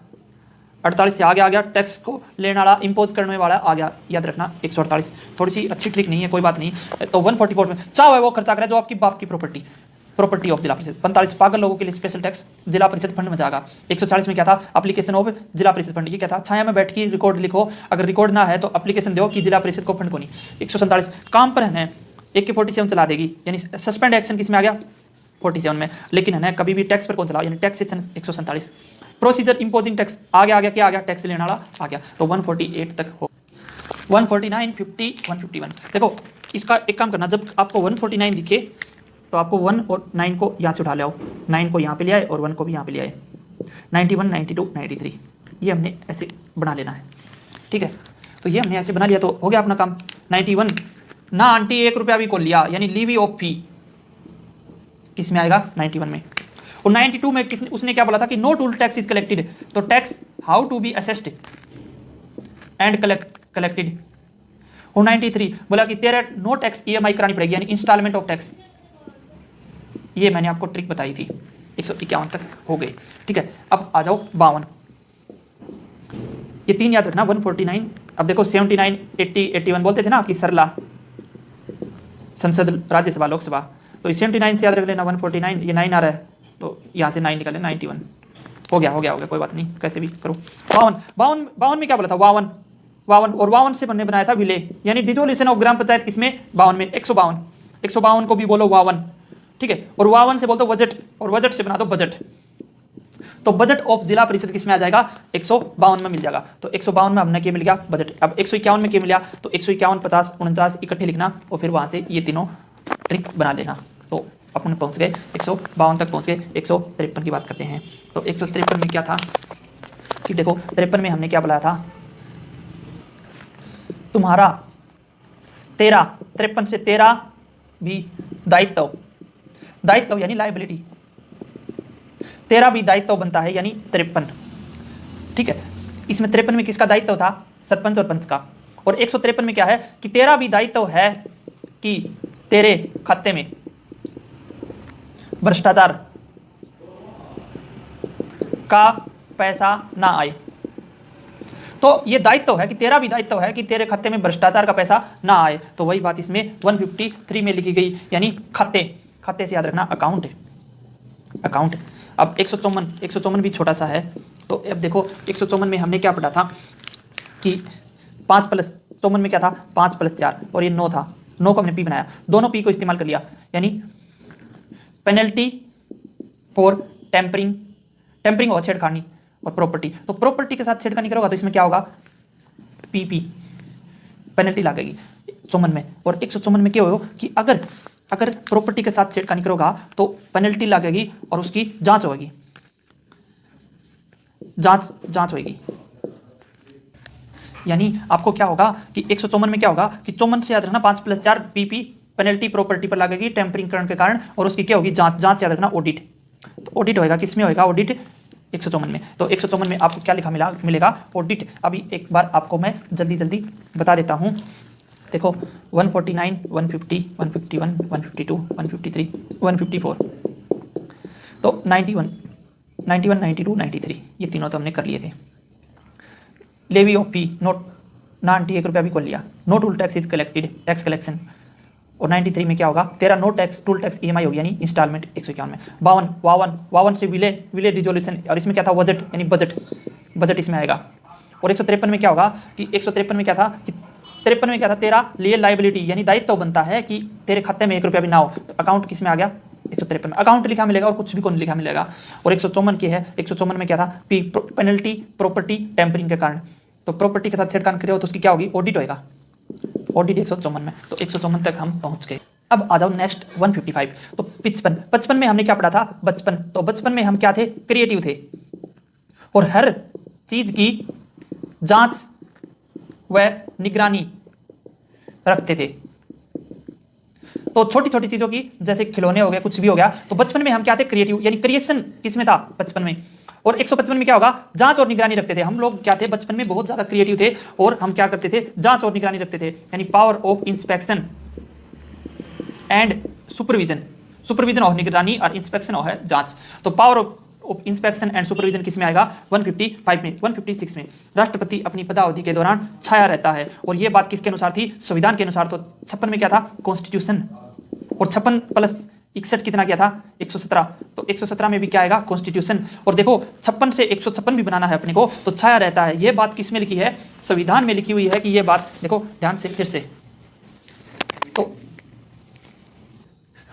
48 से आ गया टैक्स को लेने वाला, इंपोज करने वाला आ गया। याद रखना 148। थोड़ी सी अच्छी ट्रिक नहीं है, कोई बात नहीं। तो 144 में चाहे वो खर्चा करे जो आपकी बाप की प्रॉपर्टी ऑफ जिला परिषद। 45 पागल लोगों के लिए स्पेशल टैक्स जिला परिषद फंड में जाएगा। 140 में क्या था? एप्लीकेशन ऑफ जिला परिषद फंड। ये क्या था? छाया में बैठ के रिकॉर्ड लिखो, अगर रिकॉर्ड ना है तो एप्लीकेशन दो कि जिला परिषद को फंड को नहीं। 147 काम पर है AK-47 चला देगी, यानी सस्पेंड एक्शन किस में आ गया? 47 में। लेकिन है ना कभी भी टैक्स पर कौन चला? यानी टैक्सेशन 147। प्रोसीजर इंपोजिंग टैक्स आ गया क्या आ गया? टैक्स लेने वाला आ गया। तो 148 तक हो। 149, 50, 151। देखो इसका एक काम करना, जब आपको 149 दिखे तो आपको 1 और 9 को यहाँ से उठा ले आओ, 9 को यहाँ पे ले आए और 1 को भी यहाँ पे ले आए। 91, 92, 93 ये हमने ऐसे बना लेना है। ठीक है, तो ये हमने ऐसे बना लिया तो हो गया अपना काम। 91 ना आंटी 1 रुपया भी को लिया, यानी लीवी ऑफ फी किस में आएगा? 91 में। और 92 में उसने क्या बोला था कि no toll tax is collected, तो tax how to be assessed and collected. और 93 बोला कि तेरा नो टैक्स EMI करानी पड़ेगी, यानी इंस्टॉलमेंट ऑफ टैक्स। ये मैंने आपको ट्रिक बताई थी। 151 तक हो गए। ठीक है, अब आ जाओ 52। ये 3 याद रखना 149। अब देखो 79, 80, 81 बोलते थे ना कि सरला संसद, राज्यसभा, लोकसभा। तो 79 से याद रख लेना 149, ये 9 आ रहा है तो यहाँ से 9 निकाले 91। हो गया कोई बात नहीं, कैसे भी करो। 52 में क्या बोला था? 52 और 52 से हमने बनाया था विलय, यानी डिसोल्यूशन ऑफ ग्राम पंचायत किसमें? 52 में। 152 को भी बोलो 52। ठीक है, और 52 से बोल दो बजट, और बजट से बना दो बजट। तो बजट ऑफ जिला परिषद किस में आ जाएगा, 152 में मिल जाएगा। तो 152 में हमने क्या मिल गया, बजट। अब 151 में क्या मिला, तो 151, 50, 49 इकट्ठे लिखना और फिर वहां से ये तीनों ट्रिक बना लेना। तो अपन पहुंच गए 152 तक पहुंच गए। 153 की बात करते हैं। तो 153 में क्या था कि देखो 53 में हमने क्या बोला था, तुम्हारा 53 से 13 भी दायित्व यानी लायबिलिटी, 13 भी दायित्व बनता है यानी 53। ठीक है, इसमें 53 में किसका दायित्व था, सरपंच और पंच का। और 153 में क्या है कि 13 भी दायित्व है कि तेरे खाते में भ्रष्टाचार का पैसा ना आए। तो ये दायित्व है कि 13 भी दायित्व है कि तेरे खाते में भ्रष्टाचार का पैसा ना आए। तो वही बात इसमें 153 में लिखी गई, यानी खाते से याद रखना अकाउंट। अब 154 भी छोटा सा है। तो अब देखो 154 में हमने क्या पढ़ा था कि 5+54 में क्या था, 5+4 और ये 9 था। 9 को हमने पी बनाया, दोनों पी को इस्तेमाल कर लिया, यानी पेनल्टी फॉर टेम्परिंग और छेड़खानी और प्रॉपर्टी। तो प्रॉपर्टी के साथ छेड़खानी करोगा तो इसमें क्या होगा, पी पेनल्टी लगेगी 54 में। और 154 में क्या हो कि अगर प्रॉपर्टी के साथ छेड़खानी करोगा तो पेनल्टी लगेगी और उसकी जांच होगी, जांच होगी। यानी आपको क्या होगा कि 154 में क्या होगा कि 54 से याद रखना 5+4 पीपी पेनल्टी प्रॉपर्टी पर लगेगी टेम्परिंग करण के कारण, और उसकी क्या होगी, जांच याद रखना ऑडिट। तो ऑडिट होएगा, किसमें होएगा ऑडिट, 154 में। तो 154 में आपको क्या लिखा मिलेगा, ऑडिट। अभी एक बार आपको मैं जल्दी बता देता हूं। देखो 149, 150, 151, 152, 153, 154, तो 91, 92, 93 ये तीनों तो हमने कर लिए थे। लेवी ऑफ फी नोट ना 1 रुपया भी खोल लिया। No toll tax is collected, tax collection. और 93 में क्या होगा, तेरा no tax toll tax EMI होगी यानी इंस्टॉलमेंट 151 में। 52 से विले डिजोल्यूशन, और इसमें क्या था, बजट यानी बजट इसमें आएगा। और 153 में क्या होगा कि 153 में क्या था कि 53 में क्या था, तेरा लिए लाइबिलिटी यानी दायित्व बनता है कि तेरे खाते में 1 रुपया भी ना हो। तो अकाउंट किस में आ गया, 153 में अकाउंट लिखा मिलेगा और कुछ भी कौन लिखा मिलेगा। और 154 की है, 154 में क्या था, पेनल्टी प्रॉपर्टी टेम्परिंग के कारण। तो प्रॉपर्टी के साथ छेड़खानी करे हो तो उसकी क्या होगी, ऑडिट होएगा, ऑडिट 154 में। तो 154 तक हम पहुंच गए। अब आ जाओ नेक्स्ट 155। तो 55 में हमने क्या पढ़ा था, बचपन। तो बचपन में हम क्या थे, क्रिएटिव थे और हर चीज की जांच व निगरानी रखते थे। तो छोटी छोटी चीजों की, जैसे खिलौने हो गए, कुछ भी हो गया, तो बचपन में हम क्या थे, क्रिएटिव यानी क्रिएशन किसमें था, बचपन में। और 155 में क्या होगा, जांच और निगरानी रखते थे। हम लोग क्या थे, बचपन में बहुत ज्यादा क्रिएटिव थे और हम क्या करते थे, जांच और निगरानी रखते थे, यानी power of inspection and supervision और निगरानी और इंस्पेक्शन और है जांच। तो power of inspection and supervision किस में आएगा, 155 में। 156 में राष्ट्रपति अपनी पदावधि के दौरान छाया रहता है, और यह बात किसके अनुसार थी, संविधान के अनुसार। तो 56 में क्या था, कॉन्स्टिट्यूशन। और 56+61 कितना क्या था, 117। तो 117 में भी क्या आएगा, कॉन्स्टिट्यूशन। और देखो 56 से 156 भी बनाना है अपने को, तो छाया रहता है, यह बात किस में लिखी है, संविधान में लिखी हुई है कि यह बात, देखो ध्यान से फिर से। तो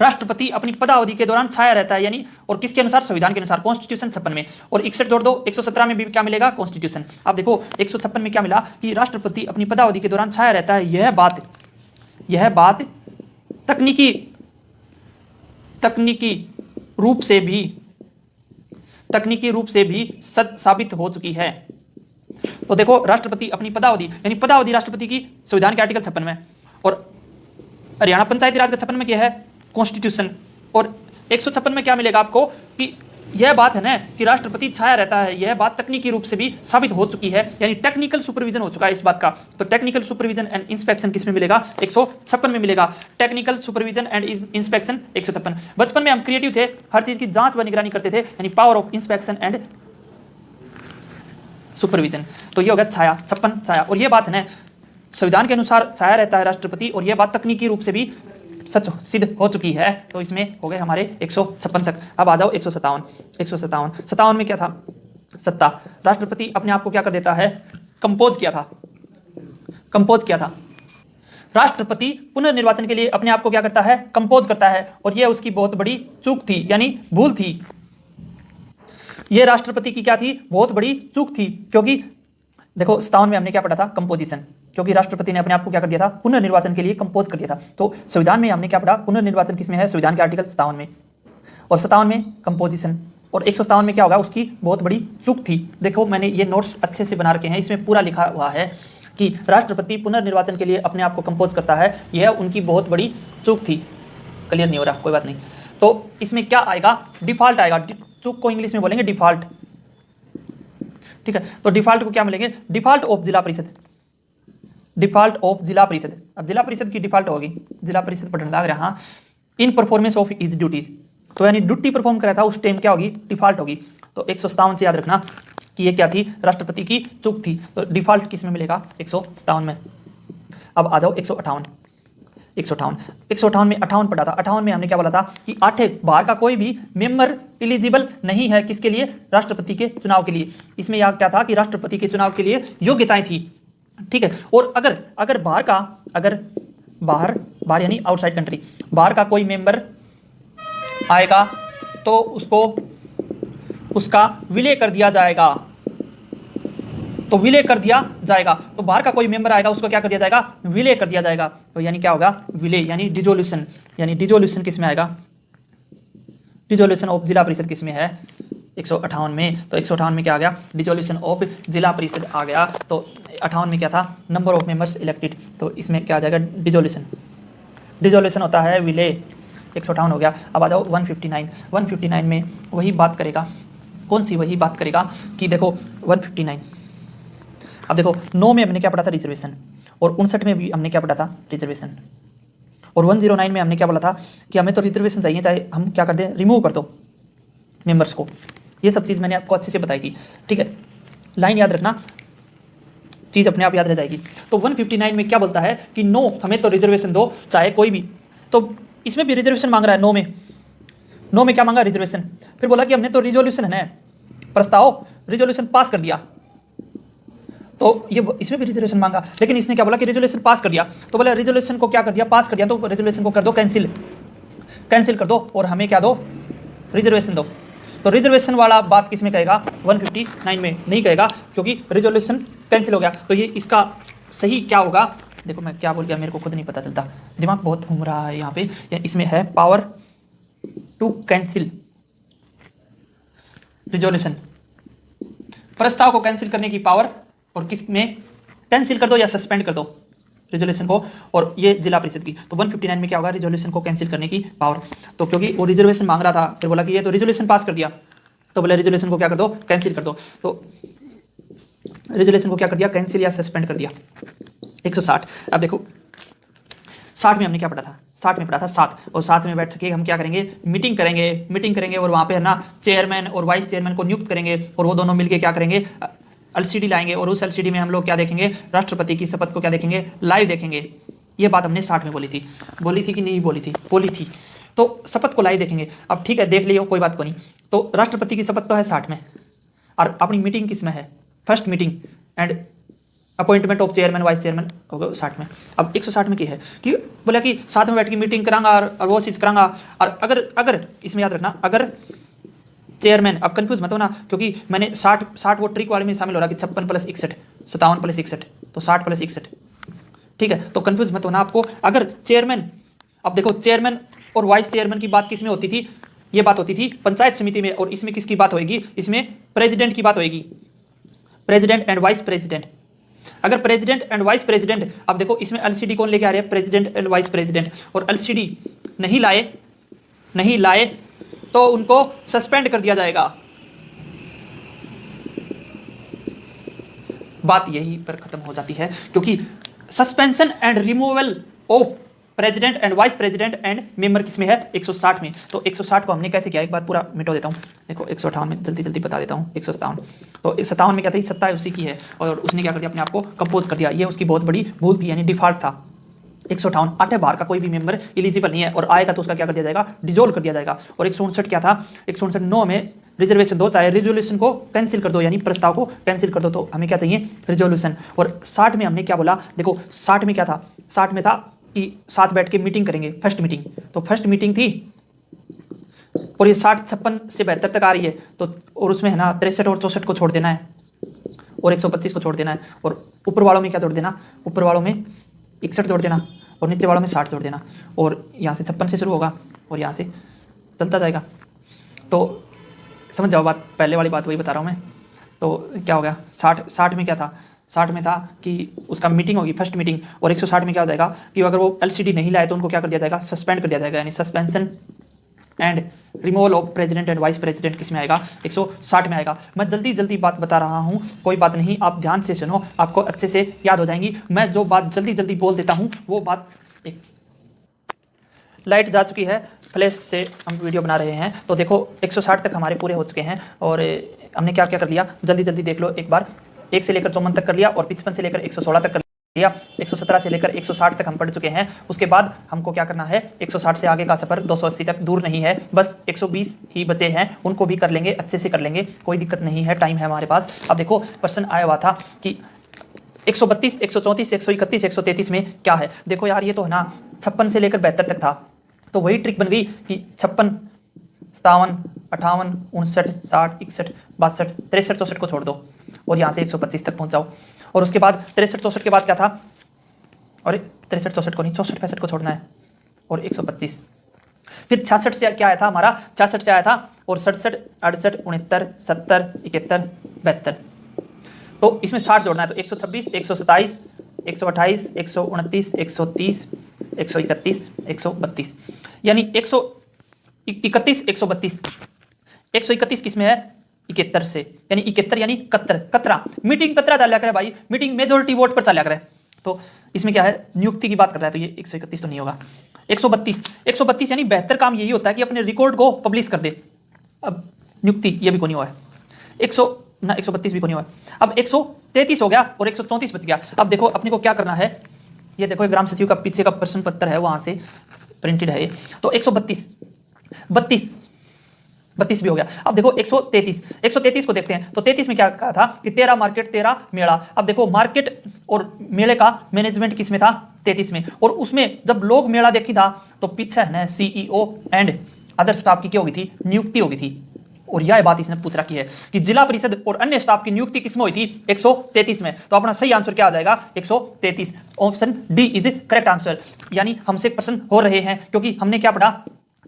राष्ट्रपति अपनी पदावधि के दौरान छाया रहता है, यानी और किसके अनुसार, संविधान के अनुसार, कॉन्स्टिट्यूशन 56 में। और 61 जोड़ दो, 117 में भी क्या मिलेगा, कॉन्स्टिट्यूशन। अब देखो 156 में क्या मिला कि राष्ट्रपति अपनी पदावधि के दौरान छाया रहता है, यह बात तकनीकी रूप से भी सच साबित हो चुकी है। तो देखो राष्ट्रपति अपनी पदावधि, यानी पदावधि राष्ट्रपति की संविधान के आर्टिकल 56 में, और हरियाणा पंचायती राज का 56 में क्या है, कॉन्स्टिट्यूशन। और 156 में क्या मिलेगा आपको कि यह बात है ना कि राष्ट्रपति छाया रहता है, यह बात तकनीकी रूप से भी साबित हो चुकी है, यानी टेक्निकल सुपरविजन हो चुका है इस बात का। तो टेक्निकल सुपरविजन एंड इंस्पेक्शन किस में मिलेगा, 156 में मिलेगा। Technical supervision and inspection 156। बचपन में हम क्रिएटिव थे, हर चीज की जांच व निगरानी करते थे, यानी power of inspection and supervision. तो ये हो गया छाया, 56 छाया। और ये बात है ना, संविधान के अनुसार छाया रहता है राष्ट्रपति, और यह बात तकनीकी रूप से भी सच सिद्ध हो चुकी है। तो इसमें हो गए हमारे 156 तक। अब आ जाओ 157 में क्या था, सत्ता। राष्ट्रपति अपने आप को क्या कर देता है, कंपोज किया था। राष्ट्रपति पुनर्निर्वाचन के लिए अपने आप को क्या करता है, कंपोज करता है, और यह उसकी बहुत बड़ी चूक थी, यानी भूल थी। ये राष्ट्रपति की क्या थी, बहुत बड़ी चूक थी, क्योंकि देखो 57 में हमने क्या पढ़ा था, कंपोजिशन, क्योंकि राष्ट्रपति ने अपने आप को क्या कर दिया था, पुनर्निर्वाचन के लिए कंपोज कर दिया था। तो संविधान में हमने क्या पढ़ा, पुनर्निर्वाचन किसमें है, संविधान के आर्टिकल 57 में, और 57 में कंपोजिशन, और 157 में क्या होगा, उसकी बहुत बड़ी चूक थी। देखो मैंने ये नोट्स अच्छे से बना रखे हैं, इसमें पूरा लिखा हुआ है कि राष्ट्रपति पुनर्निर्वाचन के लिए अपने आप को कंपोज करता है, यह उनकी बहुत बड़ी चूक थी। क्लियर नहीं हो रहा, कोई बात नहीं। तो इसमें क्या आएगा, डिफॉल्ट आएगा, चूक को इंग्लिश में बोलेंगे डिफॉल्ट, ठीक है। तो डिफॉल्ट को क्या मिलेंगे, डिफॉल्ट ऑफ जिला परिषद, डिफॉल्ट ऑफ जिला परिषद। अब जिला परिषद की डिफॉल्ट होगी, जिला परिषद पढ़ने लग रहा, हाँ, इन परफॉर्मेंस ऑफ इज ड्यूटीज, तो यानी ड्यूटी परफॉर्म करा था उस टाइम क्या होगी, डिफॉल्ट होगी। तो 157 से याद रखना कि ये क्या थी, राष्ट्रपति की चूक थी। तो डिफॉल्ट किस में मिलेगा, 157 में। अब आ जाओ 158, 158 में 58 पढ़ा था। 58 में हमने क्या बोला था कि 8 बार का कोई भी मेंबर एलिजिबल नहीं है, किसके लिए, राष्ट्रपति के चुनाव के लिए। इसमें यह क्या था कि राष्ट्रपति के चुनाव के लिए योग्यताएं थी, ठीक है। और अगर बाहर का, अगर बाहर यानी आउटसाइड कंट्री, बाहर का कोई मेंबर आएगा तो उसका विलय कर दिया जाएगा, तो विलय कर दिया जाएगा। तो बाहर का कोई मेंबर आएगा, उसको क्या कर दिया जाएगा, विलय कर दिया जाएगा। तो यानी क्या होगा, विलय यानी डिसोल्यूशन, यानी डिसोल्यूशन किस में आएगा, डिसोल्यूशन ऑफ जिला परिषद किस में है, 158 में। तो 158 में क्या आ गया, डिसोल्यूशन ऑफ जिला परिषद आ गया। तो 58 में क्या था, नंबर ऑफ मेंबर्स इलेक्टेड, तो इसमें क्या आ जाएगा, डिसोल्यूशन होता है विलय, 158 हो गया। अब आ जाओ 159 में वही बात करेगा, कौन सी, वही बात करेगा कि देखो 159, अब देखो 9 में हमने क्या पढ़ा था, रिजर्वेशन, और 59 में भी हमने क्या पढ़ा था, रिजर्वेशन, और 109 में हमने क्या बोला था कि हमें तो रिजर्वेशन चाहिए, चाहे हम क्या कर दें, रिमूव कर दो मेंबर्स को। ये सब चीज़ मैंने आपको अच्छे से बताई थी, ठीक है। लाइन याद रखना, चीज़ अपने आप याद रह जाएगी। तो 159 में क्या बोलता है कि नो, हमें तो रिजर्वेशन दो, चाहे कोई भी। तो इसमें भी रिजर्वेशन मांग रहा है, नो में क्या मांगा, रिजर्वेशन। फिर बोला कि हमने तो रिजोल्यूशन है ना, प्रस्ताव, रिजोल्यूशन पास कर दिया, तो ये इसमें भी रिजोल्यूशन मांगा, लेकिन इसने क्या बोला कि रिजोल्यूशन पास कर दिया। तो बोला रिजोल्यूशन को क्या कर दिया, पास कर दिया, तो रिजोल्यूशन को कर दो कैंसिल कर दो, और हमें क्या दो, रिजर्वेशन दो। तो रिजर्वेशन वाला बात किस में कहेगा, 159 में नहीं कहेगा, क्योंकि रिजोल्यूशन कैंसिल हो गया। तो ये इसका सही क्या होगा, देखो मैं क्या बोल गया, मेरे को खुद नहीं पता चलता, दिमाग बहुत घूम रहा है यहाँ पे। इसमें है पावर टू कैंसिल रिजोल्यूशन, प्रस्ताव को कैंसिल करने की पावर, और किस में, कैंसिल कर दो या सस्पेंड कर दो रिजोल्यूशन को, और ये जिला परिषद की। तो 159 में क्या होगा, रिजोल्यूशन को कैंसिल करने की पावर। तो क्योंकि वो रिजर्वेशन मांग रहा था, फिर बोला कि ये तो रिजोल्यूशन पास कर दिया, तो बोला रिजोल्यूशन को क्या कर दो, कैंसिल कर दो। तो रिजोल्यूशन को क्या कर दिया, कैंसिल या सस्पेंड कर दिया। 160, अब देखो 60 में हमने क्या पढ़ा था, 60 में पढ़ा था 7, और 7 में बैठ के हम क्या करेंगे, मीटिंग करेंगे, और वहाँ पे है ना चेयरमैन और वाइस चेयरमैन को नियुक्त करेंगे, और वो दोनों मिलके क्या करेंगे, एलसीडी लाएंगे, और उस एलसीडी में हम लोग क्या देखेंगे, राष्ट्रपति की शपथ को क्या देखेंगे, लाइव देखेंगे। ये बात हमने 60 में बोली थी कि नहीं बोली थी। तो शपथ को लाइव देखेंगे। अब ठीक है, देख लियो, कोई बात को नहीं। तो राष्ट्रपति की शपथ तो है 60 में, और अपनी मीटिंग किस में है, first meeting and appointment of chairman vice chairman होगा 60 में। अब 160 में क्या है कि बोला कि साथ में बैठ के मीटिंग करांगा और वो चीज़ करांगा, और अगर इसमें याद रखना, अगर चेयरमैन, अब कंफ्यूज मत होना, क्योंकि मैंने 60 वो ट्रिक वाले में शामिल हो रहा कि 56 + 61, 57 + 61, तो 60 + 61, ठीक है। तो कंफ्यूज मत होना आपको। अगर चेयरमैन, अब देखो चेयरमैन और वाइस चेयरमैन की बात किस में होती थी, ये बात होती थी पंचायत समिति में, और इसमें किसकी बात होगी, इसमें प्रेसिडेंट की बात होगी, प्रेसिडेंट एंड वाइस प्रेसिडेंट। अगर प्रेसिडेंट एंड वाइस प्रेसिडेंट, अब देखो इसमें एलसीडी कौन लेके आ रहे हैं, प्रेसिडेंट एंड वाइस प्रेसिडेंट, और एलसीडी नहीं लाए तो उनको सस्पेंड कर दिया जाएगा। बात यही पर खत्म हो जाती है, क्योंकि suspension and removal of president and vice president and member किसमें है, 160 में। तो 160 को हमने कैसे किया, एक बार पूरा मिटा देता हूँ। देखो 158 में जल्दी बता देता हूँ। 157, तो 57 में क्या था, सत्ता उसी की है, और उसने क्या कर दिया, अपने आप को कंपोज कर दिया। ये उसकी बहुत बड़ी भूल थी, यानी डिफॉल्ट था। 158, 8 बार का कोई भी मेंबर एलिजिबल नहीं है, और आएगा तो उसका क्या कर दिया जाएगा, डिसॉल्व कर दिया जाएगा। और 159 क्या था, 159 9 में रिजर्वेशन दो, चाहे रिजोल्यूशन को कैंसिल कर दो, यानी प्रस्ताव को कैंसिल कर दो। तो हमें क्या चाहिए, रिजोल्यूशन। और 60 में हमने क्या बोला, देखो 60 में क्या था, 60 में था कि साथ बैठ के मीटिंग करेंगे, फर्स्ट मीटिंग। तो फर्स्ट मीटिंग थी और ये 60 56 से 72 तक आ रही है, तो और उसमें है ना 63 और 64 को छोड़ देना है और 125 को छोड़ देना है, और ऊपर वालों में क्या जोड़ देना, ऊपर वालों में 61 जोड़ देना और नीचे वालों में 60 जोड़ देना, और यहाँ से 56 से शुरू होगा और यहाँ से चलता जाएगा। तो समझ जाओ बात, पहले वाली बात वही बता रहा हूँ मैं। तो क्या हो गया, 60 में क्या था, 60 में था कि उसका मीटिंग होगी, फर्स्ट मीटिंग, और 160 में क्या हो जाएगा कि अगर वो LCD नहीं लाए तो उनको क्या कर दिया जाएगा, सस्पेंड कर दिया जाएगा, यानी suspension and removal of president and vice president किस में आएगा, 160 में आएगा। मैं जल्दी जल्दी बात बता रहा हूँ, कोई बात नहीं, आप ध्यान से सुनो, आपको अच्छे से याद हो जाएंगी। मैं जो बात जल्दी जल्दी बोल देता हूँ वो बात। एक लाइट जा चुकी है, फ्लैश से हम वीडियो बना रहे हैं, तो देखो 160 तक हमारे पूरे हो चुके हैं, और हमने क्या क्या कर लिया, जल्दी जल्दी देख लो एक बार। 1 से लेकर 54 तक कर लिया, और 55 से लेकर 116 तक कर लिया, 117 से लेकर 160 तक हम पढ़ चुके हैं। उसके बाद हमको क्या करना है, 160 से आगे का सफर 280 तक दूर नहीं है, बस 120 ही बचे हैं, उनको भी कर लेंगे, अच्छे से कर लेंगे, कोई दिक्कत नहीं है, टाइम है हमारे पास। अब देखो प्रश्न आया हुआ था कि 132, 134, 131, 133 में क्या है। देखो यार, ये तो है ना 56 से लेकर 72 तक था, तो वही ट्रिक बन गई कि 56, 57, 58, 59, 60, 61, 62, 63, 64 को छोड़ दो और यहाँ से 125 तक पहुँच जाओ। और उसके बाद 63, 64 के बाद क्या था, और 63, 64 को नहीं, 64, 65 को छोड़ना है और 125। फिर 66 से क्या आया था हमारा, 66 से आया था, और 67, 68, 69, 70, 71, 72, तो इसमें 60 जोड़ना है, तो 126, 127, 128, 129, 130, 131, 132, यानी 131, 132, 131 किस में है, 71 से, यानी 71 यानी कतरा मीटिंग कतरा चल करे भाई, मीटिंग मेजोरिटी वोट पर चल करे। तो इसमें क्या है, नियुक्ति की बात कर रहा है, तो ये 131 तो नहीं होगा। 132 यानी बेहतर काम यही होता है कि अपने रिकॉर्ड को पब्लिश कर दे। अब नियुक्ति ये भी को नहीं हुआ है, 132 भी को नहीं हुआ है। अब 133 हो गया और 134 बच गया। अब देखो अपने को क्या करना है, ये देखो ग्राम सचिव का पीछे का प्रश्न पत्र है, वहां से प्रिंटेड है ये, तो 132 भी हो गया। अब देखो 133 को देखते हैं, तो 33 में क्या कहा था कि 13 मार्केट 13 मेला। अब देखो मार्केट और मेले का मैनेजमेंट किस में था, 33 में, और उसमें जब लोग मेला देखी था तो पीछे है ना CEO एंड अदर स्टाफ की क्या होगी थी, नियुक्ति होगी थी। और यह बात इसने पूछ रखी है कि जिला परिषद और अन्य स्टाफ की नियुक्ति किसमें हुई थी, 133 में। तो अपना सही आंसर क्या आ जाएगा, 133, option D is correct answer. यानी हमसे प्रश्न हो रहे हैं क्योंकि हमने क्या पढ़ा,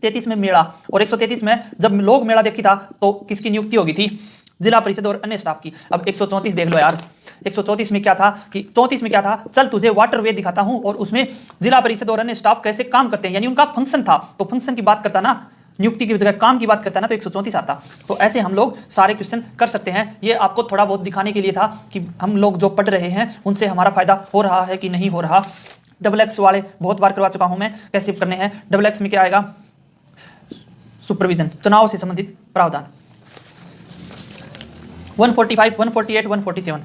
33 में मेला और 133 में जब लोग मेला देखी था तो किसकी नियुक्ति होगी थी, जिला परिषद और अन्य स्टाफ की। अब 134 देख लो यार, 134 में क्या था कि 34 में क्या था, चल तुझे वाटरवे दिखाता हूं और उसमें जिला परिषद और अन्य स्टाफ कैसे काम करते हैं, यानी उनका फंक्शन था, तो फंक्शन की बात करता ना, नियुक्ति की जगह काम की बात करता है ना, तो 134 आता। तो ऐसे हम लोग सारे क्वेश्चन कर सकते हैं। ये आपको थोड़ा बहुत दिखाने के लिए था कि हम लोग जो पढ़ रहे हैं उनसे हमारा फायदा हो रहा है कि नहीं हो रहा। XX वाले बहुत बार करवा चुका हूं मैं, कैसे करने हैं। XX में क्या आएगा, सुपरविजन, चुनाव से संबंधित प्रावधान। 145, 148, 147।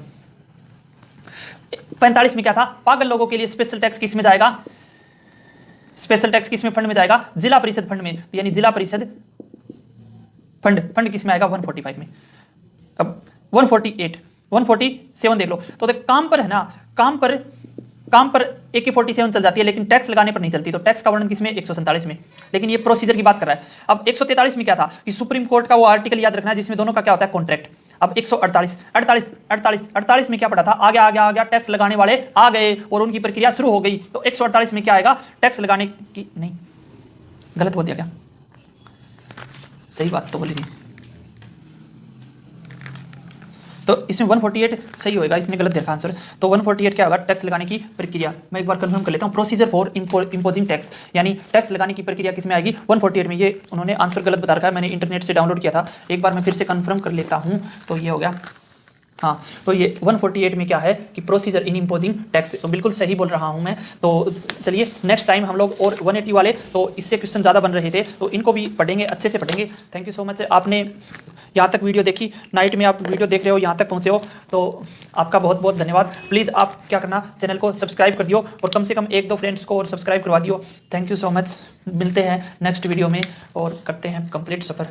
45 में क्या था, पागल लोगों के लिए स्पेशल टैक्स किस में जाएगा, स्पेशल टैक्स किस में फंड में जाएगा, जिला परिषद फंड में, यानी जिला परिषद फंड किस में आएगा, 145 में। अब 148, 147 देख लो, तो देख काम पर है ना, काम पर AK-47 चल जाती है, लेकिन टैक्स लगाने पर नहीं चलती, तो टैक्स का वर्णन किसमें, 147 में। लेकिन ये प्रोसीजर की बात कर रहा है। अब 143 में क्या था कि सुप्रीम कोर्ट का वो आर्टिकल याद रखना है जिसमें दोनों का क्या होता है, कॉन्ट्रैक्ट। अब 148 में क्या पढ़ा था, आ गया टैक्स लगाने वाले आ गए और उनकी प्रक्रिया शुरू हो गई। तो 148 में क्या आएगा, टैक्स लगाने की, नहीं गलत बोल दिया क्या, सही बात तो बोली थी। तो इसमें 148 सही होएगा, इसने गलत देखा आंसर। तो 148 क्या होगा, टैक्स लगाने की प्रक्रिया। मैं एक बार कंफर्म कर लेता हूँ, प्रोसीजर फॉर इम्पोजिंग टैक्स, यानी टैक्स लगाने की प्रक्रिया किसमें आएगी, 148 में। ये उन्होंने आंसर गलत बता रखा है, मैंने इंटरनेट से डाउनलोड किया था, एक बार मैं फिर से कंफर्म कर लेता हूँ। तो ये हो गया, हाँ, तो ये 148 में क्या है कि प्रोसीजर इन इम्पोजिंग टैक्स, तो बिल्कुल सही बोल रहा हूँ मैं। तो चलिए नेक्स्ट टाइम हम लोग, और 180 वाले तो इससे क्वेश्चन ज़्यादा बन रहे थे, तो इनको भी पढ़ेंगे, अच्छे से पढ़ेंगे। थैंक यू सो मच, आपने यहाँ तक वीडियो देखी, नाइट में आप वीडियो देख रहे हो, यहाँ तक पहुँचे हो, तो आपका बहुत बहुत धन्यवाद। प्लीज़ आप क्या करना, चैनल को सब्सक्राइब कर दियो और कम से कम 1-2 फ्रेंड्स को और सब्सक्राइब करवा दियो। थैंक यू सो मच, मिलते हैं नेक्स्ट वीडियो में और करते हैं कंप्लीट सफ़र।